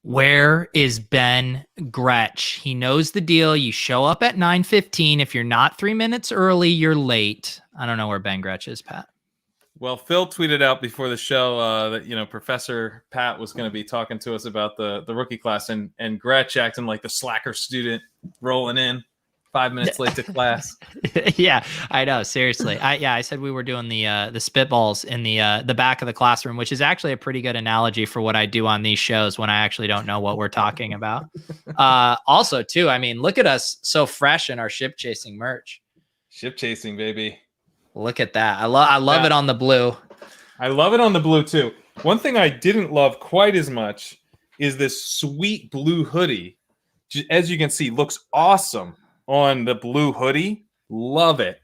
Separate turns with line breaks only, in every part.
Where is Ben Gretch? He knows the deal. You show up at 9:15. If you're not 3 minutes early, you're late. I don't know where Ben Gretch is, Pat.
Well, Phil tweeted out before the show that Professor Pat was going to be talking to us about the rookie class, and Gretch acting like the slacker student rolling in 5 minutes late to class.
Yeah, I know. Seriously, I said we were doing the spitballs in the back of the classroom, which is actually a pretty good analogy for what I do on these shows when I actually don't know what we're talking about. Also, too, I mean, look at us so fresh in our ship chasing merch.
Ship chasing, baby.
Look at that. I love it on the blue.
I love it on the blue too. One thing I didn't love quite as much is this sweet blue hoodie. As you can see, looks awesome on the blue hoodie. Love it.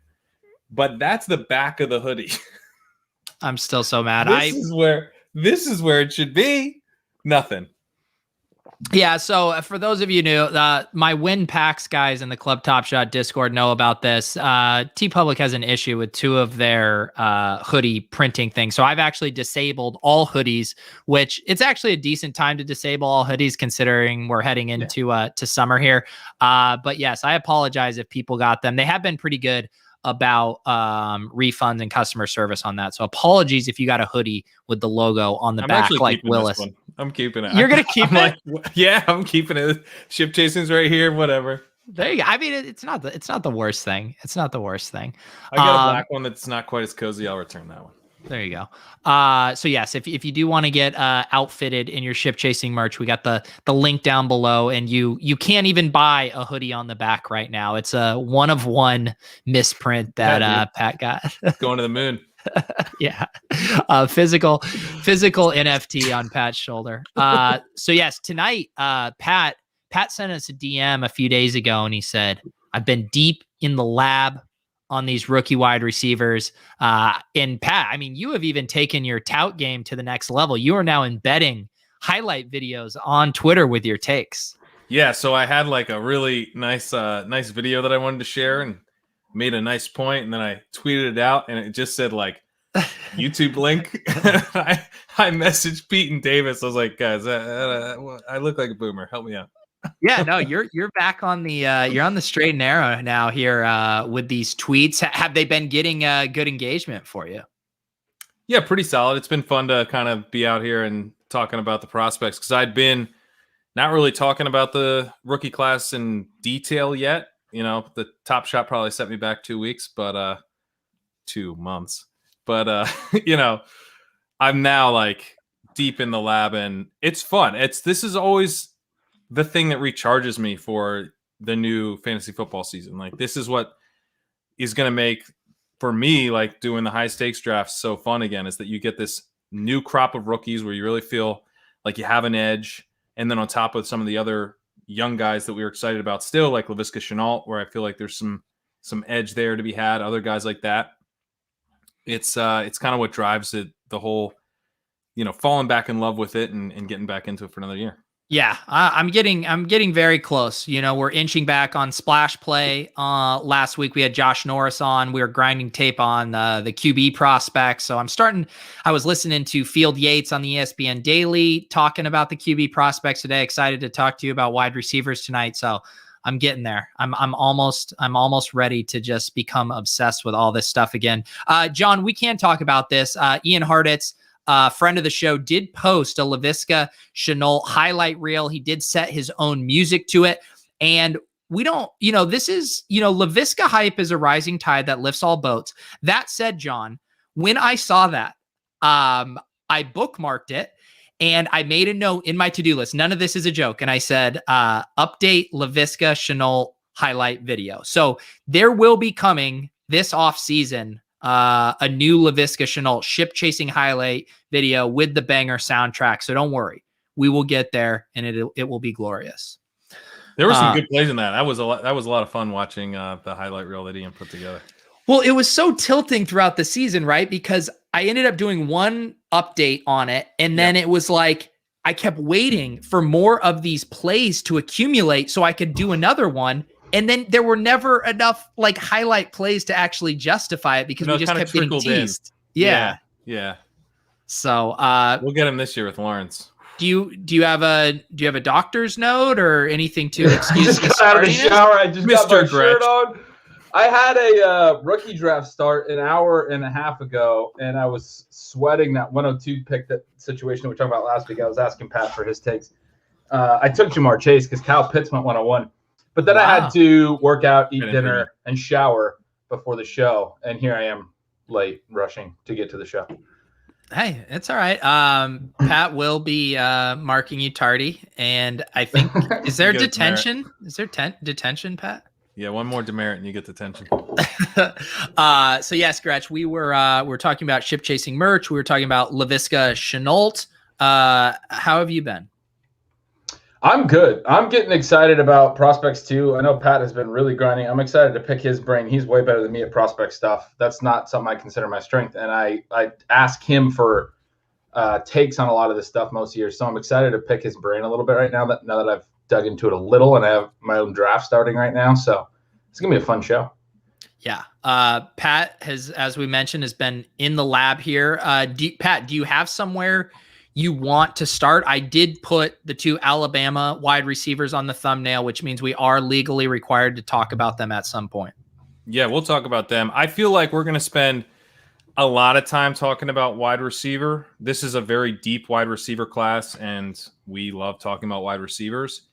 But that's the back of the hoodie.
I'm still so mad.
This is where it should be. Nothing.
Yeah, so for those of you new, my Win Packs guys in the Club Top Shot Discord know about this. TeePublic has an issue with two of their hoodie printing things. So I've actually disabled all hoodies, which it's actually a decent time to disable all hoodies considering we're heading into to summer here. But yes, I apologize if people got them. They have been pretty good about refunds and customer service on that. So apologies if you got a hoodie with the logo on the back like Willis.
I'm keeping it.
You're going to keep it?
Yeah, I'm keeping it. Ship chasing's right here, whatever.
There you go. I mean, it's not the worst thing. It's not the worst thing.
I got a black one that's not quite as cozy. I'll return that one.
There you go. So yes, if you do want to get outfitted in your ship chasing merch, we got the link down below, and you can't even buy a hoodie on the back right now. It's a one of one misprint that Pat got.
Going to the moon.
Yeah. Physical NFT on Pat's shoulder. So yes, tonight, Pat sent us a DM a few days ago and he said, I've been deep in the lab on these rookie wide receivers. And Pat, I mean, you have even taken your tout game to the next level. You are now embedding highlight videos on Twitter with your takes.
Yeah. So I had like a really nice video that I wanted to share and made a nice point, and then I tweeted it out, and it just said like YouTube link. I messaged Pete and Davis. I was like, guys, I look like a boomer. Help me out.
Yeah, no, you're back on the you're on the straight and narrow now here with these tweets. Have they been getting good engagement for you?
Yeah, pretty solid. It's been fun to kind of be out here and talking about the prospects, because I'd been not really talking about the rookie class in detail yet. The Top Shot probably set me back 2 weeks, but 2 months. But I'm now like deep in the lab, and it's fun. This is always the thing that recharges me for the new fantasy football season. Like, this is what is going to make, for me, like doing the high stakes drafts so fun again, is that you get this new crop of rookies where you really feel like you have an edge. And then on top of some of the other young guys that we were excited about still, like Laviska Shenault, where I feel like there's some edge there to be had, other guys like that. It's kind of what drives it, the whole, falling back in love with it and getting back into it for another year.
Yeah, I'm getting very close. We're inching back on Splash Play. Last week we had Josh Norris on. We were grinding tape on the QB prospects. So I was listening to Field Yates on the ESPN Daily talking about the QB prospects today. Excited to talk to you about wide receivers tonight. So I'm getting there. I'm almost ready to just become obsessed with all this stuff again. John, we can talk about this. Ian Harditz, friend of the show, did post a Laviska Shenault highlight reel. He did set his own music to it. And we don't, this is, Laviska hype is a rising tide that lifts all boats. That said, John, when I saw that, I bookmarked it and I made a note in my to-do list. None of this is a joke. And I said, update Laviska Shenault highlight video. So there will be coming this off season a new Laviska Shenault ship chasing highlight video with the banger soundtrack. So don't worry, we will get there, and it will be glorious.
There were some good plays in that. That was a lot of fun watching the highlight reel that Ian put together.
Well, it was so tilting throughout the season, right? Because I ended up doing one update on it, and then it was like I kept waiting for more of these plays to accumulate so I could do another one. And then there were never enough like highlight plays to actually justify it because we just kept getting teased. Yeah.
Yeah.
So
we'll get him this year with Lawrence.
do you have a doctor's note or anything to excuse me?
I just got out of the shower. I just got my shirt on. I had a rookie draft start an hour and a half ago, and I was sweating that 102 pick that situation we were talking about last week. I was asking Pat for his takes. I took Jamar Chase because Kyle Pitts went 101. But then I had to work out, eat dinner, and shower before the show. And here I am late, rushing to get to the show.
Hey, it's all right. Pat will be marking you tardy. And I think, is there detention? Is there detention, Pat?
Yeah, one more demerit and you get detention.
So yes, Gretch, we were talking about ship chasing merch. We were talking about Laviska Shenault. How have you been?
I'm good. I'm getting excited about prospects too. I know Pat has been really grinding. I'm excited to pick his brain. He's way better than me at prospect stuff. That's not something I consider my strength. And I ask him for takes on a lot of this stuff most years. So I'm excited to pick his brain a little bit right now that I've dug into it a little and I have my own draft starting right now. So it's going to be a fun show.
Yeah. Pat has, as we mentioned, has been in the lab here. Pat, do you have somewhere you want to start? I did put the 2 Alabama wide receivers on the thumbnail, which means we are legally required to talk about them at some point.
Yeah, we'll talk about them. I feel like we're going to spend a lot of time talking about wide receiver. This is a very deep wide receiver class, and we love talking about wide receivers.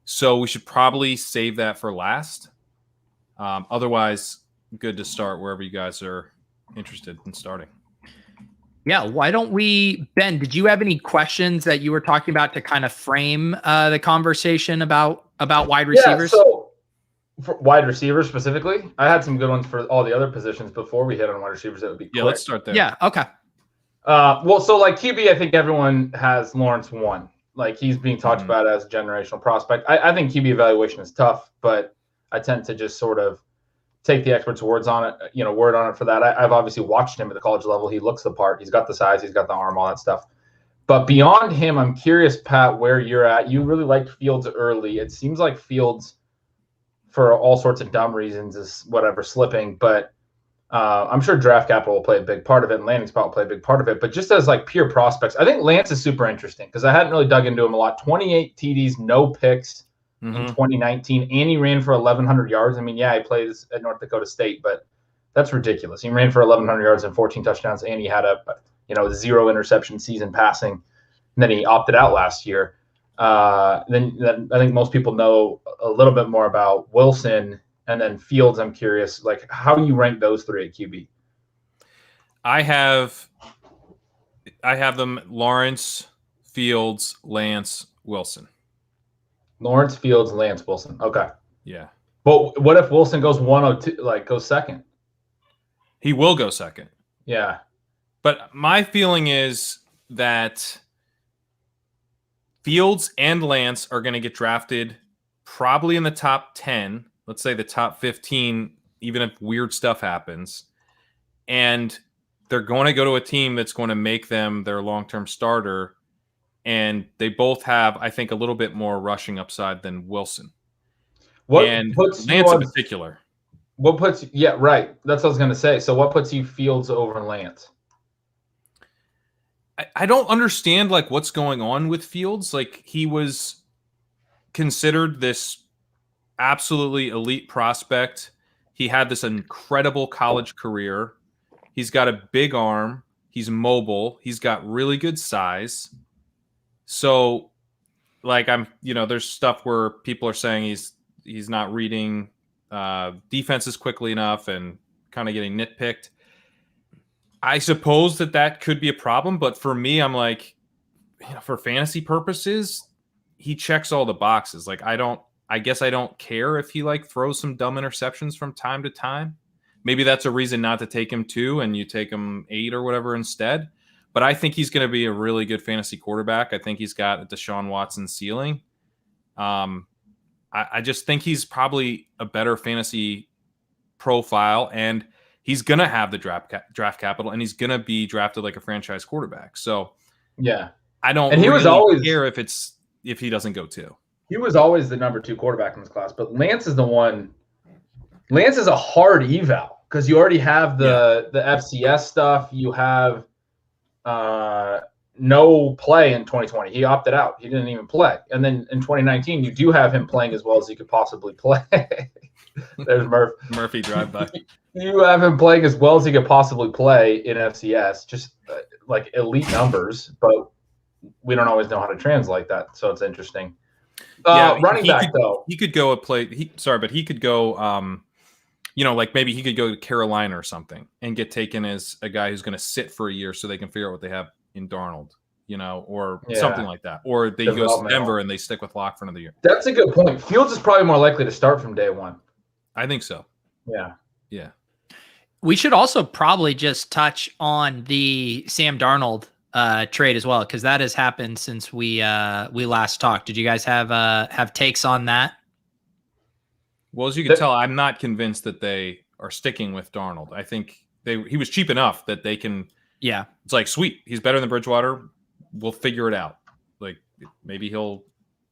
So we should probably save that for last. Otherwise, good to start wherever you guys are interested in starting.
Yeah, why don't we, Ben, did you have any questions that you were talking about to kind of frame the conversation about wide receivers?
Yeah, so for wide receivers specifically, I had some good ones for all the other positions before we hit on wide receivers. That would be quick.
Let's start there.
Yeah, okay.
Well, so like QB, I think everyone has Lawrence 1. Like he's being talked about as a generational prospect. I think QB evaluation is tough, but I tend to just sort of take the experts' word on it for that. I've obviously watched him at the college level. He looks the part. He's got the size. He's got the arm, all that stuff. But beyond him, I'm curious, Pat, where you're at. You really liked Fields early. It seems like Fields, for all sorts of dumb reasons, is slipping. But I'm sure draft capital will play a big part of it, and landing spot will play a big part of it. But just as like pure prospects, I think Lance is super interesting because I hadn't really dug into him a lot. 28 TDs, no picks. In 2019, and he ran for 1,100 yards. I mean, yeah, he plays at North Dakota State, but that's ridiculous. He ran for 1,100 yards and 14 touchdowns, and he had a 0 interception season passing. And then he opted out last year. Then I think most people know a little bit more about Wilson, and then Fields. I'm curious, like how do you rank those 3 at QB?
I have them Lawrence, Fields, Lance, Wilson.
Lawrence, Fields, Lance, Wilson. Okay.
Yeah.
But what if Wilson goes 102, goes second?
He will go second.
Yeah.
But my feeling is that Fields and Lance are going to get drafted probably in the top 10, let's say the top 15, even if weird stuff happens. And they're going to go to a team that's going to make them their long-term starter. And they both have, I think, a little bit more rushing upside than Wilson. And Lance in particular.
What puts – yeah, right. That's what I was going to say. So what puts you Fields over Lance?
I don't understand, what's going on with Fields. He was considered this absolutely elite prospect. He had this incredible college career. He's got a big arm. He's mobile. He's got really good size. So, there's stuff where people are saying he's not reading defenses quickly enough and kind of getting nitpicked. I suppose that could be a problem, but for me, I'm for fantasy purposes, he checks all the boxes. I guess I don't care if he throws some dumb interceptions from time to time. Maybe that's a reason not to take him 2 and you take him 8 or whatever instead. But I think he's going to be a really good fantasy quarterback. I think he's got a Deshaun Watson ceiling. I just think he's probably a better fantasy profile, and he's going to have the draft capital, and he's going to be drafted like a franchise quarterback. So,
yeah,
I don't
and he
really
was always
care if he doesn't go 2.
He was always the number 2 quarterback in this class, but Lance is the one. Lance is a hard eval because you already have the FCS stuff. You have no play in 2020. He opted out. He didn't even play. And then in 2019, you do have him playing as well as he could possibly play. There's
Murphy drive by.
You have him playing as well as he could possibly play in FCS, just like elite numbers, but we don't always know how to translate that. So it's interesting. Running back, though.
He could go but he could go, like maybe he could go to Carolina or something and get taken as a guy who's going to sit for a year so they can figure out what they have in Darnold, or something like that. Or they go to Denver and they stick with Locke for another year.
That's a good point. Fields is probably more likely to start from day one.
I think so.
Yeah.
Yeah.
We should also probably just touch on the Sam Darnold trade as well, because that has happened since we last talked. Did you guys have takes on that?
Well, as you can tell, I'm not convinced that they are sticking with Darnold. I think he was cheap enough that they can.
Yeah,
it's like, sweet, he's better than Bridgewater. We'll figure it out. Like maybe he'll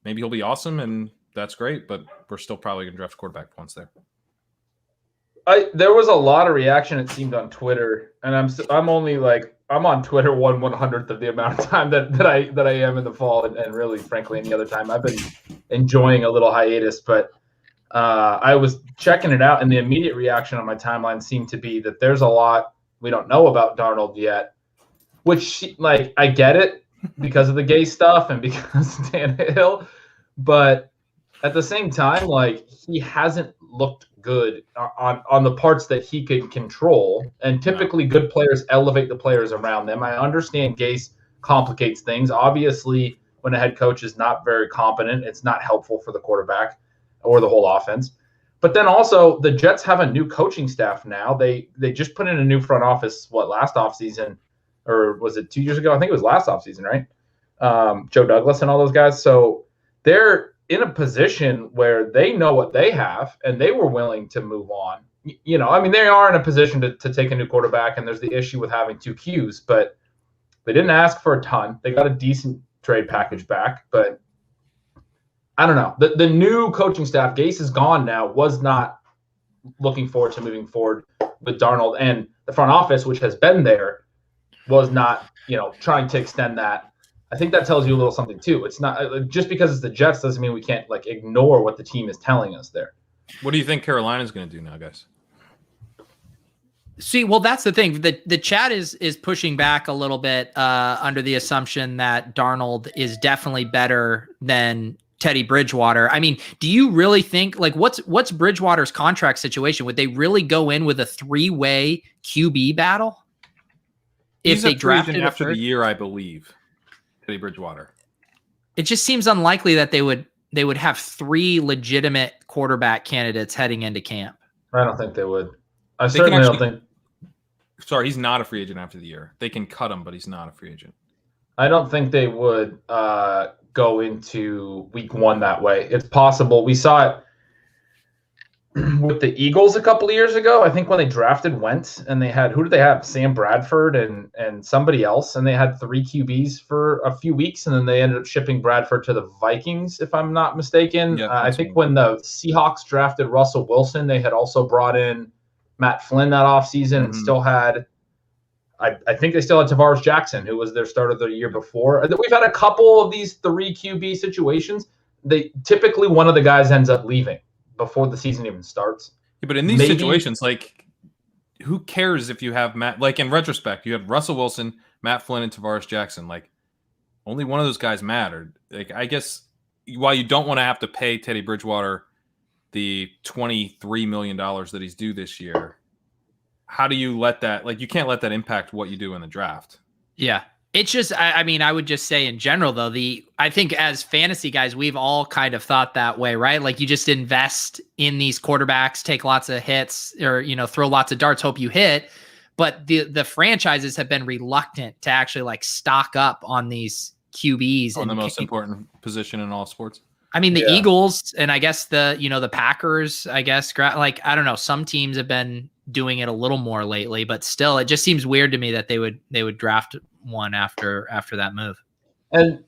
be awesome, and that's great. But we're still probably gonna draft a quarterback once there.
There was a lot of reaction, it seemed, on Twitter, and I'm only like, I'm on Twitter 1/100th of the amount of time that I am in the fall, and really, frankly, any other time. I've been enjoying a little hiatus, but I was checking it out, and the immediate reaction on my timeline seemed to be that there's a lot we don't know about Darnold yet, which, like, I get it because of the gay stuff and because of Tannehill, but at the same time, like, he hasn't looked good on the parts that he can control, and typically good players elevate the players around them. I understand Gase complicates things. Obviously, when a head coach is not very competent, it's not helpful for the quarterback or the whole offense. But then also, the Jets have a new coaching staff now. They just put in a new front office, last offseason, or was it 2 years ago? I think it was last offseason, right? Joe Douglas and all those guys. So they're in a position where they know what they have, and they were willing to move on. They are in a position to take a new quarterback, and there's the issue with having two Qs, but they didn't ask for a ton. They got a decent trade package back, but I don't know. The new coaching staff, Gase is gone now, was not looking forward to moving forward with Darnold, and the front office, which has been there, was not, trying to extend that. I think that tells you a little something too. It's not just because it's the Jets doesn't mean we can't ignore what the team is telling us there.
What do you think Carolina's going to do now, guys?
See, well, that's the thing. The chat is pushing back a little bit under the assumption that Darnold is definitely better than Teddy Bridgewater. I mean, do you really think what's Bridgewater's contract situation? Would they really go in with a 3-way QB battle if they drafted
after the year, I believe? Teddy Bridgewater.
It just seems unlikely that they would have 3 legitimate quarterback candidates heading into camp.
I don't think they would. I certainly don't think.
Sorry, he's not a free agent after the year. They can cut him, but he's not a free agent.
I don't think they would go into week 1 that way. It's possible. We saw it with the Eagles a couple of years ago. I think when they drafted Wentz, and they had, who did they have? Sam Bradford and somebody else, and they had 3 QBs for a few weeks, and then they ended up shipping Bradford to the Vikings, if I'm not mistaken.
Yeah,
I think when the Seahawks drafted Russell Wilson, they had also brought in Matt Flynn that offseason and still had, I think they still had Tavares Jackson, who was their starter the year before. We've had a couple of these 3 QB situations. Typically one of the guys ends up leaving before the season even starts.
Yeah, but in these situations, who cares if you have Matt? In retrospect, you had Russell Wilson, Matt Flynn, and Tavares Jackson. Only one of those guys mattered. I guess while you don't want to have to pay Teddy Bridgewater the $23 million that he's due this year, how do you let that, you can't let that impact what you do in the draft.
Yeah. It's just, I mean, I would just say in general, though, I think as fantasy guys, we've all kind of thought that way, right? You just invest in these quarterbacks, take lots of hits, or, throw lots of darts, hope you hit. But the franchises have been reluctant to actually stock up on these QBs.
On the most important position in all sports.
I mean, the Eagles and I guess the Packers, I guess, I don't know, some teams have been doing it a little more lately, but still, it just seems weird to me that they would draft one after that move.
And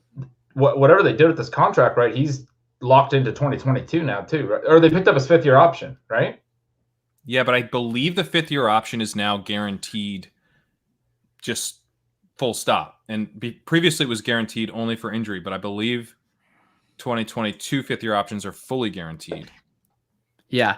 whatever they did with this contract, right? He's locked into 2022 now too, right? Or they picked up his 5th-year option, right?
Yeah, but I believe the 5th-year option is now guaranteed just full stop. And previously it was guaranteed only for injury, but I believe 2022 fifth-year options are fully guaranteed.
Yeah.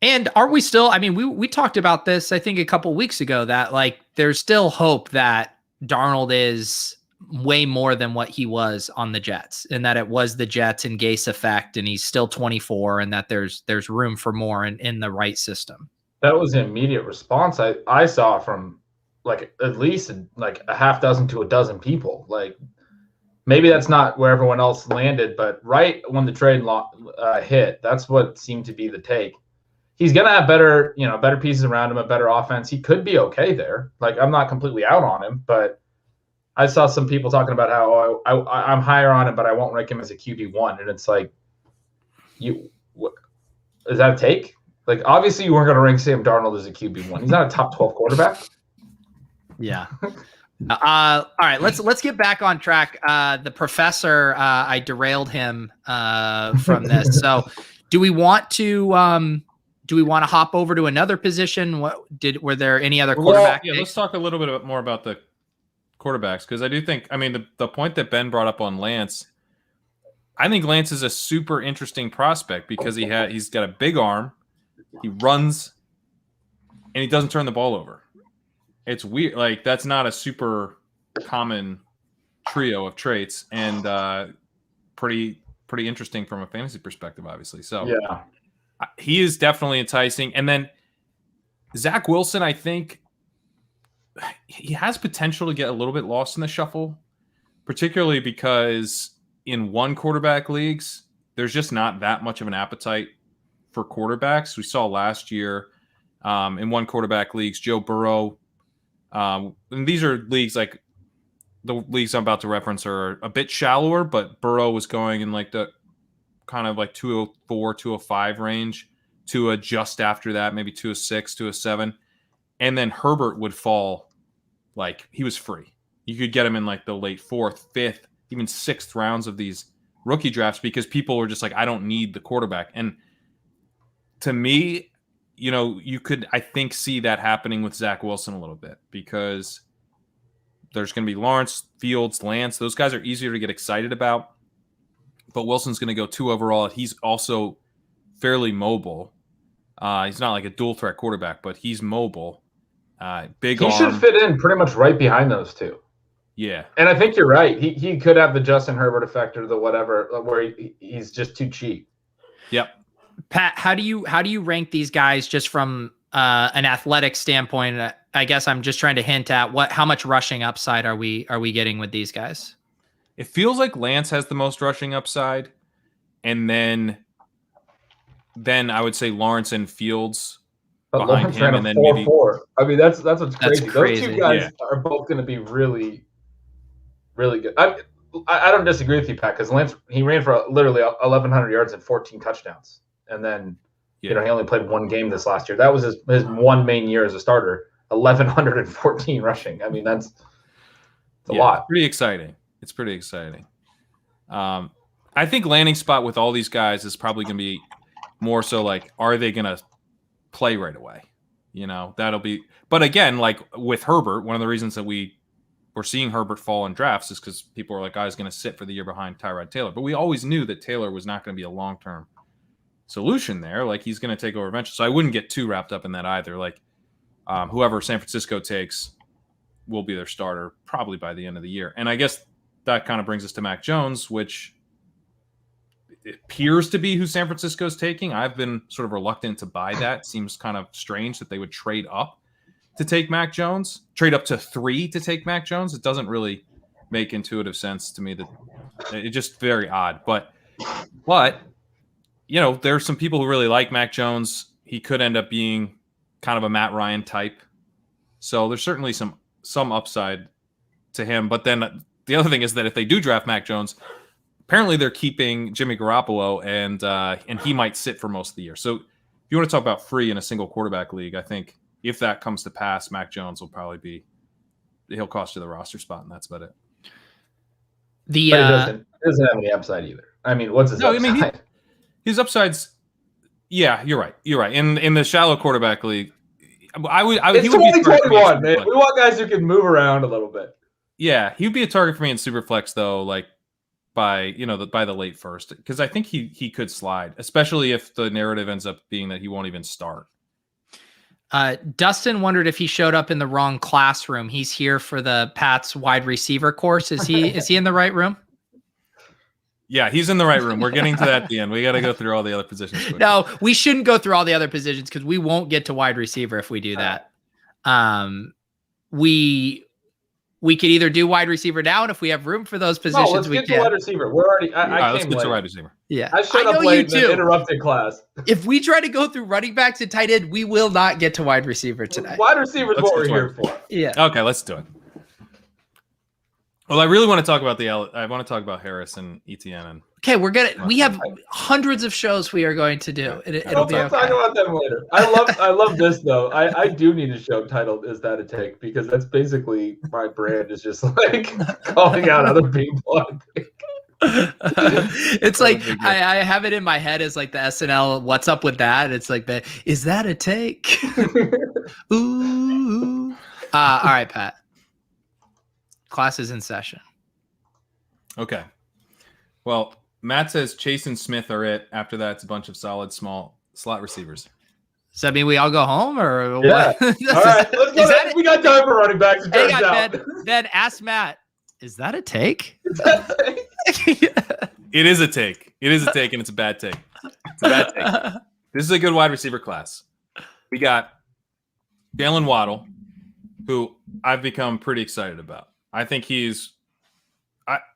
And are we still, I mean, we talked about this, I think, a couple weeks ago, that like there's still hope that Darnold is way more than what he was on the Jets, and that it was the Jets and Gase effect, and he's still 24, and that there's room for more in the right system.
That was an immediate response I saw from like at least like a half dozen to a dozen people. Like maybe that's not where everyone else landed, but right when the trade hit, that's what seemed to be the take. He's going to have better pieces around him, a better offense. He could be okay there. Like, I'm not completely out on him, but I saw some people talking about how I'm higher on him, but I won't rank him as a QB1. And it's like, is that a take? Like, obviously you weren't going to rank Sam Darnold as a QB1. He's not a top 12 quarterback.
Yeah. All right, let's get back on track. The professor, I derailed him from this. So do we want to hop over to another position? Were there any other quarterback?
Yeah, let's talk a little bit more about the quarterbacks, because I do think, I mean, the point that Ben brought up on Lance, I think Lance is a super interesting prospect because he's got a big arm, he runs, and he doesn't turn the ball over. It's weird. Like, that's not a super common trio of traits, and pretty interesting from a fantasy perspective, obviously. So
yeah.
He is definitely enticing. And then Zach Wilson, I think he has potential to get a little bit lost in the shuffle, particularly because in one quarterback leagues, there's just not that much of an appetite for quarterbacks. We saw last year in one quarterback leagues, Joe Burrow. And these are leagues like the leagues I'm about to reference are a bit shallower, but Burrow was going in like the kind of like 204, 205 range to just after that, maybe 206, 207. And then Herbert would fall, like he was free. You could get him in like the late 4th, 5th, even 6th rounds of these rookie drafts because people were just like, I don't need the quarterback. And to me, you could, I think, see that happening with Zach Wilson a little bit because there's going to be Lawrence, Fields, Lance. Those guys are easier to get excited about. But Wilson's going to go 2 overall. He's also fairly mobile. He's not like a dual threat quarterback, but he's mobile. Big arm.
He should fit in pretty much right behind those two.
Yeah.
And I think you're right. He could have the Justin Herbert effect or the whatever, where he's just too cheap.
Yep.
Pat, how do you rank these guys just from an athletic standpoint? I guess I'm just trying to hint at how much rushing upside are we getting with these guys?
It feels like Lance has the most rushing upside, and then I would say Lawrence and Fields
but
behind
Lawrence
him,
ran
and then
4.4.
maybe.
I mean, that's what's crazy.
Crazy.
Those two guys are both going to be really, really good. I don't disagree with you, Pat, because Lance, he ran for literally 1,100 yards and 14 touchdowns, and then he only played one game this last year. That was his one main year as a starter. 1,114 rushing. I mean, that's a lot.
Pretty exciting. It's pretty exciting. I think landing spot with all these guys is probably going to be more so like, are they going to play right away? That'll be. But again, like with Herbert, one of the reasons that we're seeing Herbert fall in drafts is because people are like, "Oh, he's going to sit for the year behind Tyrod Taylor." But we always knew that Taylor was not going to be a long-term solution there. Like he's going to take over eventually. So I wouldn't get too wrapped up in that either. Like whoever San Francisco takes will be their starter probably by the end of the year. And I guess that kind of brings us to Mac Jones, which appears to be who San Francisco is taking. I've been sort of reluctant to buy that. Seems kind of strange that they would trade up to take Mac Jones, trade up to 3 to take Mac Jones. It doesn't really make intuitive sense to me. That it's just very odd. But there's some people who really like Mac Jones. He could end up being kind of a Matt Ryan type. So there's certainly some upside to him. But then the other thing is that if they do draft Mac Jones, apparently they're keeping Jimmy Garoppolo, and he might sit for most of the year. So if you want to talk about free in a single quarterback league, I think if that comes to pass, Mac Jones will probably he'll cost you the roster spot, and that's about it.
But he doesn't have any upside either. I mean, what's his upside? I mean,
his upside's, yeah, you're right. In the shallow quarterback league,
It's
he would be
2021, man. We want guys who can move around a little bit.
Yeah, he would be a target for me in Superflex though, like by the late first, because I think he could slide, especially if the narrative ends up being that he won't even start.
Dustin wondered if he showed up in the wrong classroom. He's here for the Pats wide receiver course. Is he in the right room?
Yeah, he's in the right room. We're getting to that at the end. We got to go through all the other positions quickly.
No, we shouldn't go through all the other positions because we won't get to wide receiver if we do that. We could either do wide receiver now, and if we have room for those positions,
let's
we
get
can.
to wide receiver. We're already.
Let's get to wide receiver.
Yeah,
I showed up late in the interrupted class.
If we try to go through running backs and tight end, we will not get to wide receiver tonight.
Wide receiver is what we're here for.
Yeah.
Okay, let's do it. Well, I really want to talk about I want to talk about Harris and ETN.
Okay, we have hundreds of shows we are going to do. It'll be okay.
Talk about them later. I love this though. I do need a show titled "Is That a Take?" because that's basically my brand is just like calling out other people.
It's like I have it in my head as like the SNL "What's Up with That?" It's like "Is that a take?" Ooh. All right, Pat. Class is in session.
Okay. Well, Matt says Chase and Smith are it. After that, it's a bunch of solid small slot receivers.
Does that mean we all go home or
yeah.
what?
All right. Let's go. We got time for running backs.
Hang on, then ask Matt, is that a take?
Is that a take?
It is a take. It is a take, and it's a bad take. It's a bad take. This is a good wide receiver class. We got Jaylen Waddle, who I've become pretty excited about. I think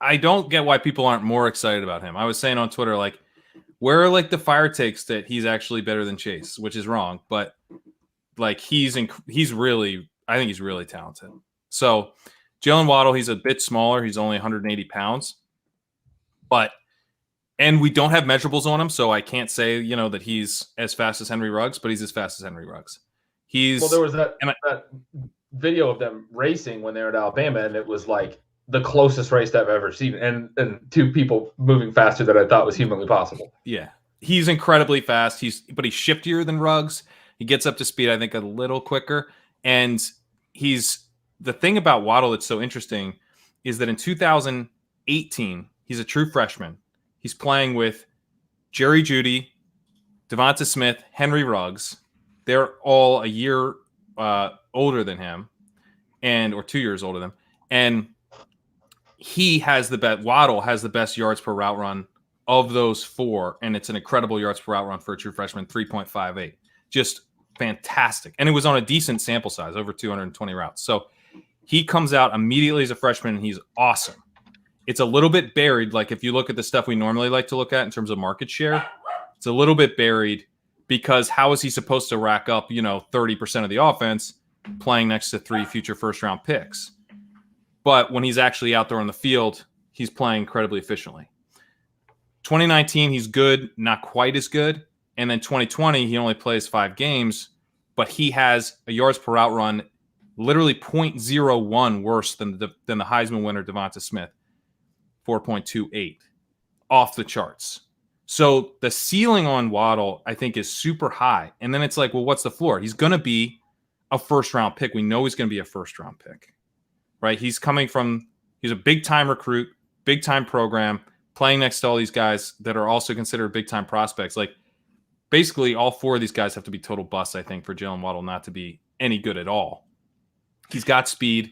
I don't get why people aren't more excited about him. I was saying on Twitter, like, where are like the fire takes that he's actually better than Chase, which is wrong. But like I think he's really talented. So Jaylen Waddle, he's a bit smaller. He's only 180 pounds. And we don't have measurables on him, so I can't say, that he's as fast as Henry Ruggs, but he's as fast as Henry Ruggs.
There was that video of them racing when they were at Alabama, and it was like the closest race I've ever seen, and two people moving faster than I thought was humanly possible.
Yeah, he's incredibly fast. But he's shiftier than Ruggs. He gets up to speed, I think, a little quicker. And the thing about Waddle that's so interesting is that in 2018, he's a true freshman. He's playing with Jerry Jeudy, Devonta Smith, Henry Ruggs. They're all a year older than him, or 2 years older than him. And Waddle has the best yards per route run of those four, and it's an incredible yards per route run for a true freshman, 3.58. Just fantastic. And it was on a decent sample size, over 220 routes. So he comes out immediately as a freshman, and he's awesome. It's a little bit buried. Like if you look at the stuff we normally like to look at in terms of market share, it's a little bit buried because how is he supposed to rack up, 30% of the offense playing next to 3 future first-round picks? But when he's actually out there on the field, he's playing incredibly efficiently. 2019, he's good, not quite as good. And then 2020, he only plays 5 games, but he has a yards per route run literally 0.01 worse than the Heisman winner, Devonta Smith, 4.28, off the charts. So the ceiling on Waddle, I think, is super high. And then it's like, well, what's the floor? He's going to be a first-round pick. We know he's going to be a first-round pick, right? He's a big-time recruit, big-time program, playing next to all these guys that are also considered big-time prospects. Like, basically, all 4 of these guys have to be total busts, I think, for Jaylen Waddle not to be any good at all. He's got speed,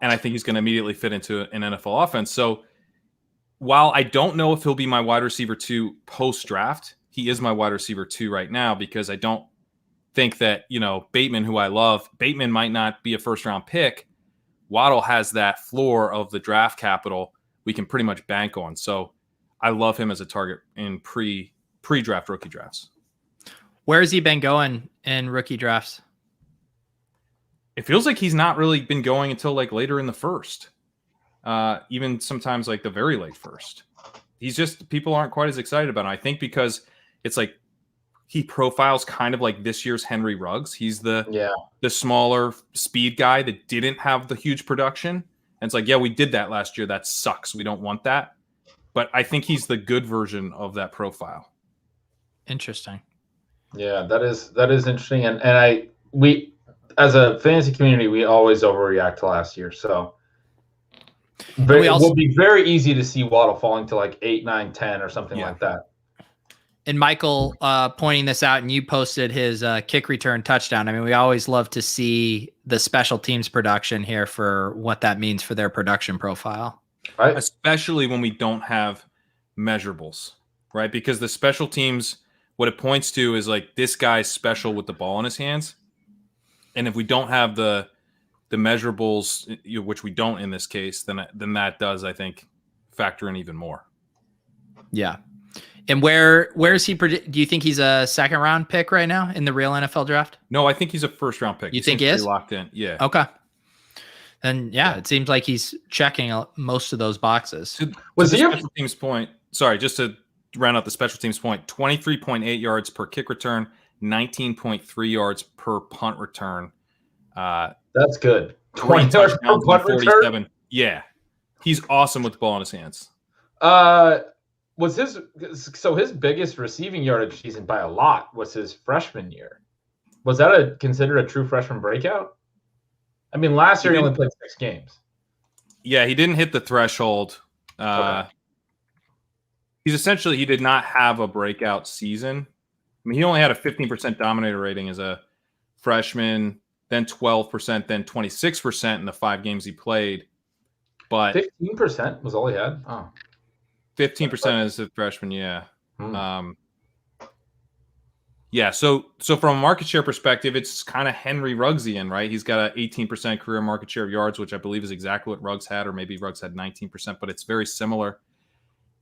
and I think he's going to immediately fit into an NFL offense. So while I don't know if he'll be my wide receiver 2 post-draft, he is my wide receiver 2 right now because I don't think that, Bateman, who I love, Bateman might not be a first-round pick. Waddle has that floor of the draft capital we can pretty much bank on. So I love him as a target in pre-draft rookie drafts.
Where has he been going in rookie drafts?
It feels like he's not really been going until like later in the first. Even sometimes like the very late first. People aren't quite as excited about him. I think because it's like he profiles kind of like this year's Henry Ruggs. He's the smaller speed guy that didn't have the huge production. And it's like, yeah, we did that last year. That sucks. We don't want that. But I think he's the good version of that profile.
Interesting.
Yeah, that is interesting. And as a fantasy community, we always overreact to last year. So it will be very easy to see Waddle falling to like 8, 9, 10 or something like that.
And Michael pointing this out, and you posted his kick return touchdown. I mean, we always love to see the special teams production here for what that means for their production profile.
Right. Especially when we don't have measurables, right? Because the special teams, what it points to is like this guy's special with the ball in his hands. And if we don't have the measurables, which we don't in this case, then that does, I think, factor in even more.
Yeah. And where is he? Do you think he's a second round pick right now in the real NFL draft?
No, I think he's a first round pick.
You think he is
locked in? Yeah.
Okay. And it seems like he's checking most of those boxes.
Was he special teams point? Sorry, just to round out the special teams point: 23.8 yards per kick return, 19.3 yards per punt return.
That's good.
20 touchdowns, 47. Yeah, he's awesome with the ball in his hands.
Was his biggest receiving yardage season by a lot was his freshman year. Was that considered a true freshman breakout? I mean, last year he only played 6 games.
Yeah, he didn't hit the threshold. Okay. He did not have a breakout season. I mean, he only had a 15% dominator rating as a freshman, then 12%, then 26% in the 5 games he played. But
15% was all he had? Oh.
15% as a freshman, yeah. So from a market share perspective, it's kind of Henry Ruggsian, right? He's got an 18% career market share of yards, which I believe is exactly what Ruggs had, or maybe Ruggs had 19%, but it's very similar.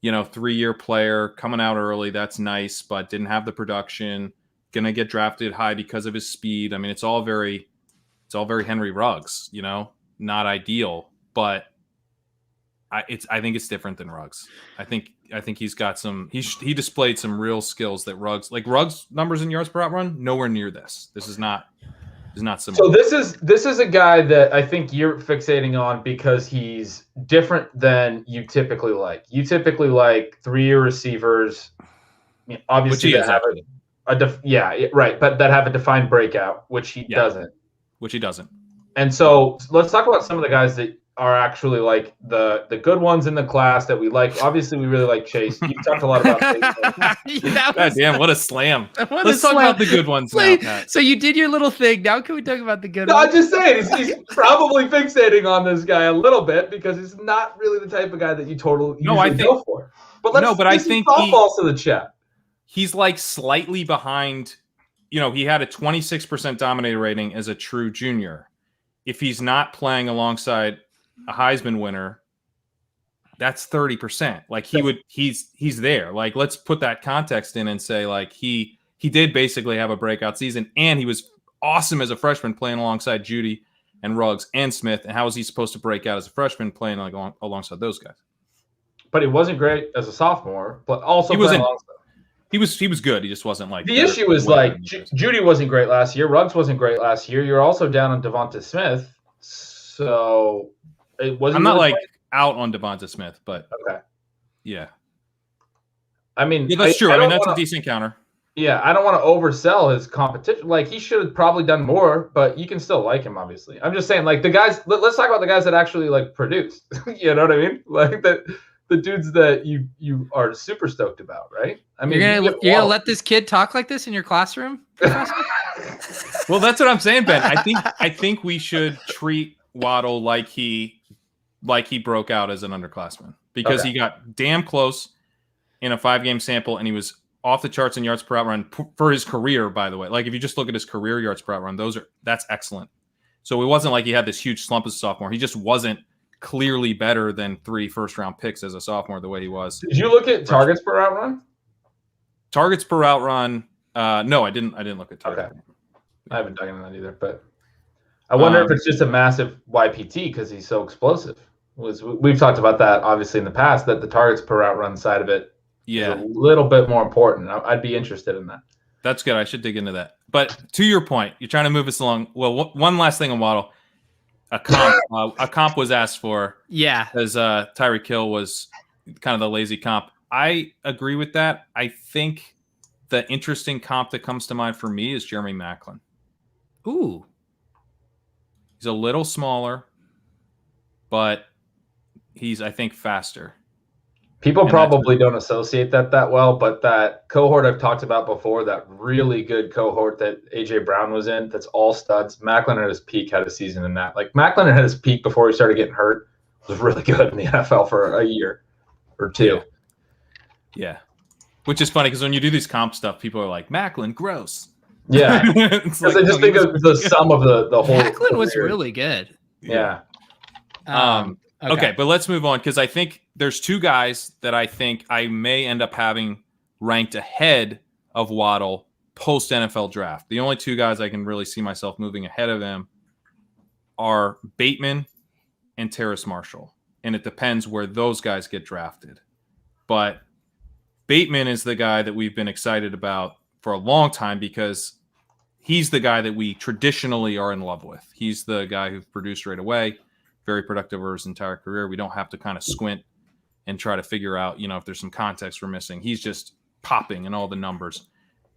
3-year player coming out early, that's nice, but didn't have the production, gonna get drafted high because of his speed. I mean, it's all very Henry Ruggs, not ideal, but I think it's different than Ruggs. I think he's got he displayed some real skills that Ruggs numbers in yards per out run, nowhere near this. This is not similar.
So this is a guy that I think you're fixating on because he's different than you typically like. You typically like 3-year receivers, obviously that have but that have a defined breakout, which he doesn't.
Which he doesn't.
And so let's talk about some of the guys that are actually like the good ones in the class that we like. Obviously, we really like Chase. You talked a lot about Chase.
God damn, what a slam. Let's talk about the good ones now, Pat.
So you did your little thing. Now can we talk about the good ones?
I'm just saying, he's probably fixating on this guy a little bit because he's not really the type of guy that you go for. But I think softballs to the chat.
He's like slightly behind. He had a 26% dominator rating as a true junior. If he's not playing alongside a Heisman winner, that's 30%. Like he's there. Like, let's put that context in and say, like, he did basically have a breakout season, and he was awesome as a freshman playing alongside Judy and Ruggs and Smith. And how was he supposed to break out as a freshman playing alongside those guys?
But he wasn't great as a sophomore, but also
he was good. He just wasn't like
the issue is like Judy wasn't great last year. Ruggs wasn't great last year. You're also down on Devonta Smith, so it wasn't.
I'm not really out on Devonta Smith, but
okay,
yeah.
I mean,
that's true. I mean, that's a decent counter.
Yeah, I don't want to oversell his competition. Like, he should have probably done more, but you can still like him, obviously. I'm just saying, like, the guys. Let's talk about the guys that actually like produce. You know what I mean? Like the dudes that you are super stoked about, right? I mean,
you're gonna let this kid talk like this in your classroom?
Well, that's what I'm saying, Ben. I think we should treat Waddle like he broke out as an underclassman because he got damn close in a 5-game sample, and he was off the charts in yards per out run for his career. By the way, like if you just look at his career yards per out run, that's excellent. So it wasn't like he had this huge slump as a sophomore. He just wasn't clearly better than 3 first-round picks as a sophomore the way he was.
Did you look at targets per out run?
Targets per out run. No, I didn't look at targets.
Okay. I haven't dug into that either, but I wonder if it's just a massive YPT because he's so explosive. We've talked about that obviously in the past, that the targets per out run side of it is a little bit more important. I'd be interested in that.
That's good. I should dig into that. But to your point, you're trying to move us along. Well, one last thing on Waddle. A comp was asked for.
Yeah.
Because Tyreek Hill was kind of the lazy comp. I agree with that. I think the interesting comp that comes to mind for me is Jeremy Maclin.
Ooh.
He's a little smaller, but he's, I think, faster.
People probably don't associate that well, but that cohort I've talked about before, that really good cohort that A.J. Brown was in, that's all studs. Macklin at his peak had a season in that. Like, Macklin at his peak before he started getting hurt was really good in the NFL for a year or two.
Yeah. Which is funny because when you do these comp stuff, people are like, Macklin, gross.
Yeah. Because I just think of the sum of the whole.
Macklin was really good.
Yeah.
Okay, but let's move on because I think there's two guys that I think I may end up having ranked ahead of Waddle post NFL draft. The only two guys I can really see myself moving ahead of them are Bateman and Terrace Marshall. And it depends where those guys get drafted. But Bateman is the guy that we've been excited about for a long time because he's the guy that we traditionally are in love with. He's the guy who produced right away. Very productive over his entire career. We don't have to kind of squint and try to figure out, if there's some context we're missing. He's just popping in all the numbers.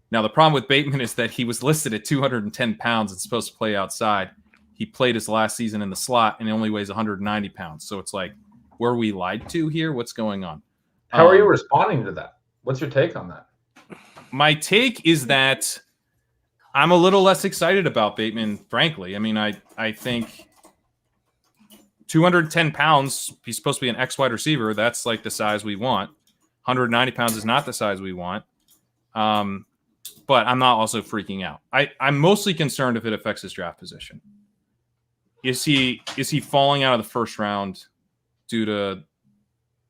Now, the problem with Bateman is that he was listed at 210 pounds and supposed to play outside. He played his last season in the slot and he only weighs 190 pounds. So it's like, were we lied to here? What's going on?
How are you responding to that? What's your take on that?
My take is that I'm a little less excited about Bateman, frankly. I mean, I think 210 pounds, he's supposed to be an X wide receiver. That's like the size we want. 190 pounds is not the size we want. But I'm not also freaking out. I'm mostly concerned if it affects his draft position. Is he falling out of the first round due to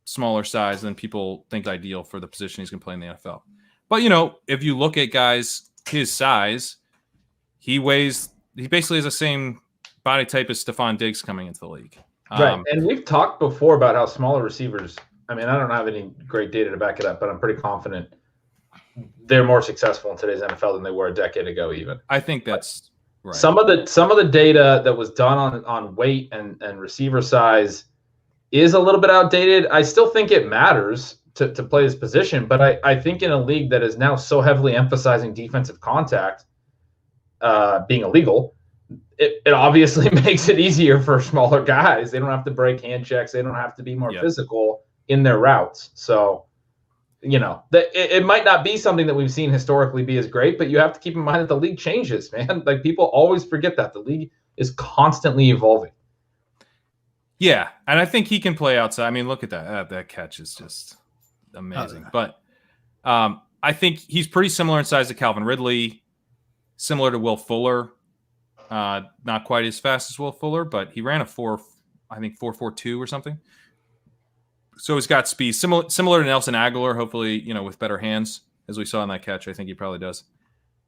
smaller size than people think ideal for the position he's going to play in the NFL? But, if you look at guys his size, he basically has the same body type as Stephon Diggs coming into the league.
Right. And we've talked before about how smaller receivers, I mean, I don't have any great data to back it up, but I'm pretty confident they're more successful in today's NFL than they were a decade ago even.
I think that's right.
Some of the data that was done on weight and receiver size is a little bit outdated. I still think it matters to play this position, but I think in a league that is now so heavily emphasizing defensive contact being illegal, it obviously makes it easier for smaller guys. They don't have to break hand checks. They don't have to be more physical in their routes. So, it might not be something that we've seen historically be as great, but you have to keep in mind that the league changes, man. Like, people always forget that. The league is constantly evolving.
Yeah, and I think he can play outside. I mean, look at that. That catch is just amazing. But I think he's pretty similar in size to Calvin Ridley, similar to Will Fuller. Not quite as fast as Will Fuller, but he ran a 4.42 or something. So he's got speed, similar to Nelson Aguilar. Hopefully, with better hands, as we saw in that catch. I think he probably does.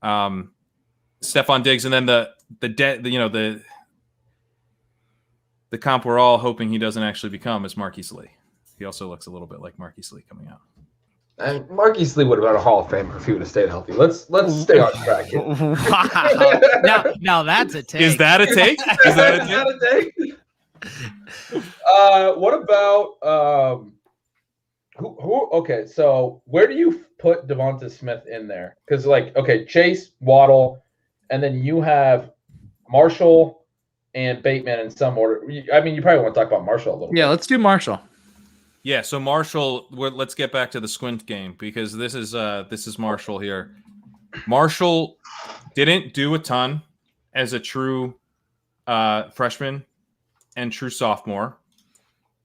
Stephon Diggs, and then the comp we're all hoping he doesn't actually become is Marquise Lee. He also looks a little bit like Marquise Lee coming out.
And Marquise Lee would have been a Hall of Famer if he would have stayed healthy. Let's stay on track here.
Wow. Now that's a take.
Is that a take? Is that
a take? What about who? Okay, so where do you put Devonta Smith in there? Because Chase, Waddle, and then you have Marshall and Bateman in some order. I mean, you probably want to talk about Marshall a little bit.
Yeah, let's do Marshall.
Yeah, so Marshall, let's get back to the squint game because this is Marshall here. Marshall didn't do a ton as a true freshman and true sophomore.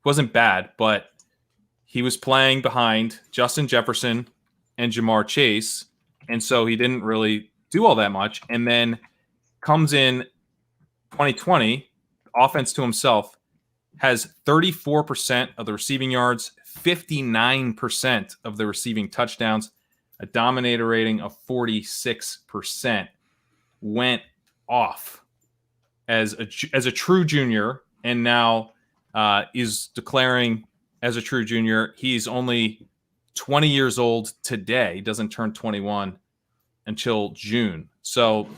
Wasn't bad, but he was playing behind Justin Jefferson and Jamar Chase, and so he didn't really do all that much. And then comes in 2020, offense to himself, has 34% of the receiving yards, 59% of the receiving touchdowns, a dominator rating of 46%. Went off as a true junior, and now is declaring as a true junior. He's only 20 years old today. Doesn't turn 21 until June. So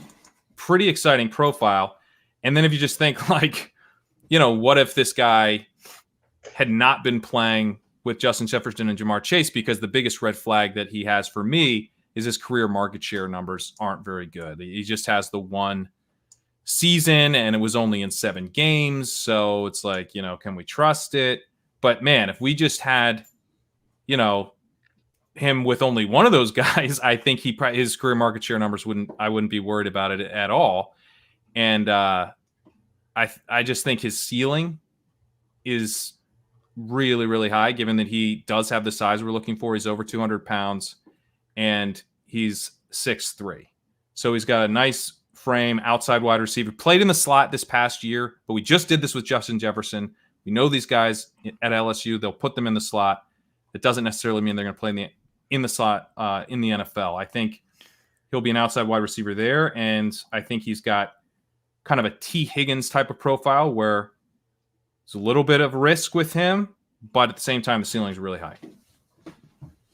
pretty exciting profile. And then if you just think what if this guy had not been playing with Justin Jefferson and Jamar Chase? Because the biggest red flag that he has for me is his career market share numbers aren't very good. He just has the one season and it was only in 7 games. So it's like, can we trust it? But man, if we just had, him with only one of those guys, I think his career market share numbers I wouldn't be worried about it at all. And I just think his ceiling is really, really high, given that he does have the size we're looking for. He's over 200 pounds and he's 6'3". So he's got a nice frame, outside wide receiver, played in the slot this past year, but we just did this with Justin Jefferson. We know these guys at LSU, they'll put them in the slot. It doesn't necessarily mean they're going to play in the slot in the NFL. I think he'll be an outside wide receiver there, and I think he's got kind of a T. Higgins type of profile where there's a little bit of risk with him, but at the same time, the ceiling is really high.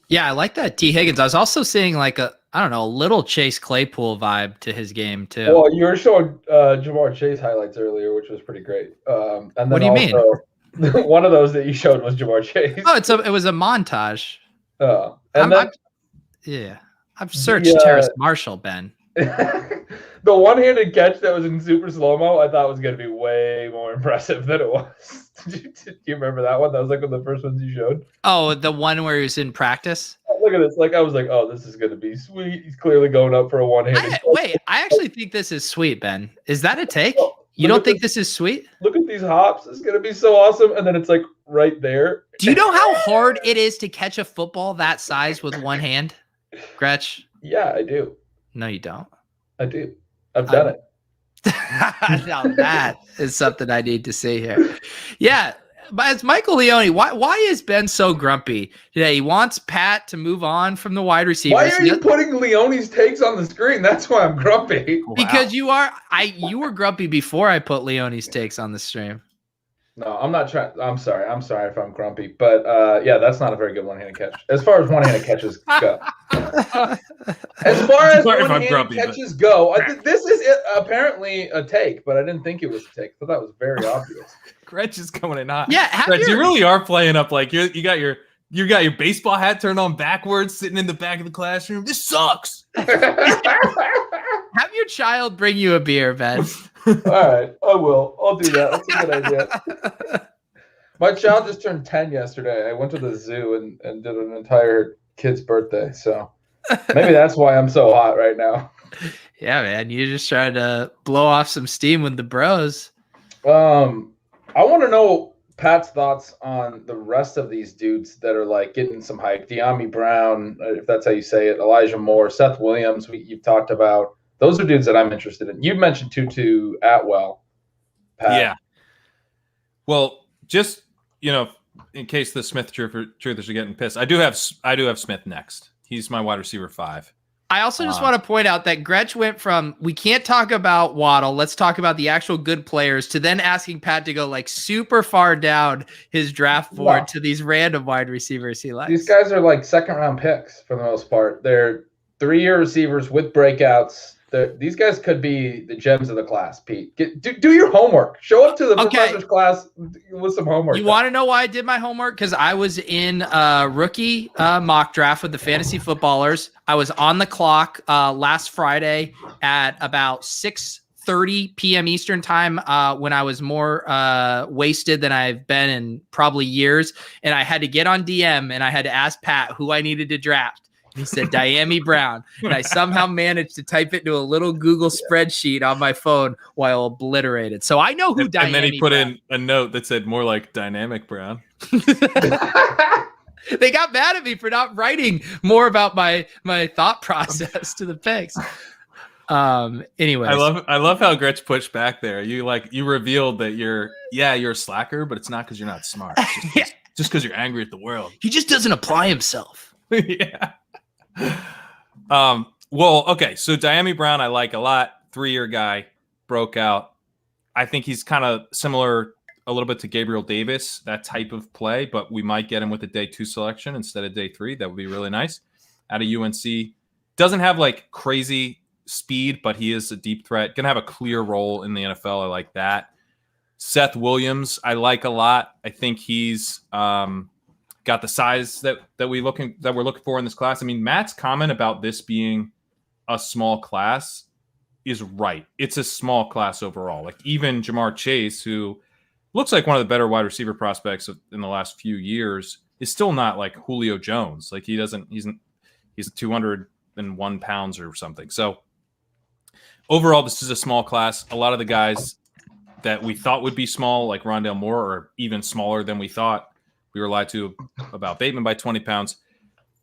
Yeah, I like that T. Higgins. I was also seeing like a little Chase Claypool vibe to his game too.
Well, you were showing Jamar Chase highlights earlier, which was pretty great. And then
what do you mean?
One of those that you showed was Jamar Chase.
Oh, it was a montage. I've searched Terrace Marshall, Ben.
The one-handed catch that was in super slow-mo, I thought was going to be way more impressive than it was. Do you remember that one? That was like one of the first ones you showed.
Oh, the one where he was in practice?
Look at this. Like, I was like, oh, this is going to be sweet. He's clearly going up for a one-handed catch.
Wait, I actually think this is sweet, Ben. Is that a take? You don't think this is sweet?
Look at these hops. It's going to be so awesome. And then it's like right there.
Do you know how hard it is to catch a football that size with one hand, Gretch?
Yeah, I do.
No, you don't.
I do. I've done it.
Now that is something I need to see here. Yeah, but it's Michael Leone. Why is Ben so grumpy today? He wants Pat to move on from the wide receivers.
Why are you putting Leone's takes on the screen? That's why I'm grumpy.
Because you were grumpy before I put Leone's takes on the stream.
No, I'm not trying. I'm sorry if I'm grumpy, but yeah, that's not a very good one-handed catch. As far as one-handed catches go, go, this is apparently a take, but I didn't think it was a take. I thought that was very obvious.
Gretch is coming in hot.
Yeah,
Gretch, you really are playing up like you got your baseball hat turned on backwards, sitting in the back of the classroom. This sucks.
Have your child bring you a beer, Ben.
All right, I will. I'll do that. That's a good idea. My child just turned 10 yesterday. I went to the zoo and did an entire kid's birthday. So maybe that's why I'm so hot right now.
Yeah, man. You're just trying to blow off some steam with the bros.
I want to know Pat's thoughts on the rest of these dudes that are like getting some hype. De'Ami Brown, if that's how you say it, Elijah Moore, Seth Williams, you've talked about. Those are dudes that I'm interested in. You've mentioned Tutu Atwell, Pat.
Yeah. Well, just, in case the Smith truthers are getting pissed, I do have Smith next. He's my wide receiver 5.
I also just want to point out that Gretch went from, we can't talk about Waddle, let's talk about the actual good players, to then asking Pat to go like super far down his draft board to these random wide receivers he likes.
These guys are like second-round picks for the most part. They're 3-year receivers with breakouts. These guys could be the gems of the class, Pete. Do your homework. Show up to the professor's class with some homework.
You want to know why I did my homework? Because I was in a rookie mock draft with the fantasy footballers. I was on the clock last Friday at about 6:30 p.m. Eastern time when I was more wasted than I've been in probably years. And I had to get on DM and I had to ask Pat who I needed to draft. He said De'Ami Brown, and I somehow managed to type it into a little Google spreadsheet on my phone while obliterated. So I know who De'Ami Brown. And then he put
in a note that said more like Dynamic Brown.
They got mad at me for not writing more about my thought process to the picks. Anyways,
I love how Gretch pushed back there. You revealed that you're a slacker, but it's not because you're not smart. Just because you're angry at the world.
He just doesn't apply himself.
Yeah. Well, okay. So De'Ami Brown, I like a lot. 3-year guy, broke out. I think he's kind of similar a little bit to Gabriel Davis, that type of play, but we might get him with a day 2 selection instead of day 3. That would be really nice. Out of UNC, doesn't have like crazy speed, but he is a deep threat. Gonna have a clear role in the NFL. I like that. Seth Williams, I like a lot. I think he's got the size that we're looking for in this class. I mean, Matt's comment about this being a small class is right. It's a small class overall. Like even Jamar Chase, who looks like one of the better wide receiver prospects in the last few years, is still not like Julio Jones. Like he's 201 pounds or something. So overall, this is a small class. A lot of the guys that we thought would be small, like Rondale Moore, are even smaller than we thought. We were lied to about Bateman by 20 pounds.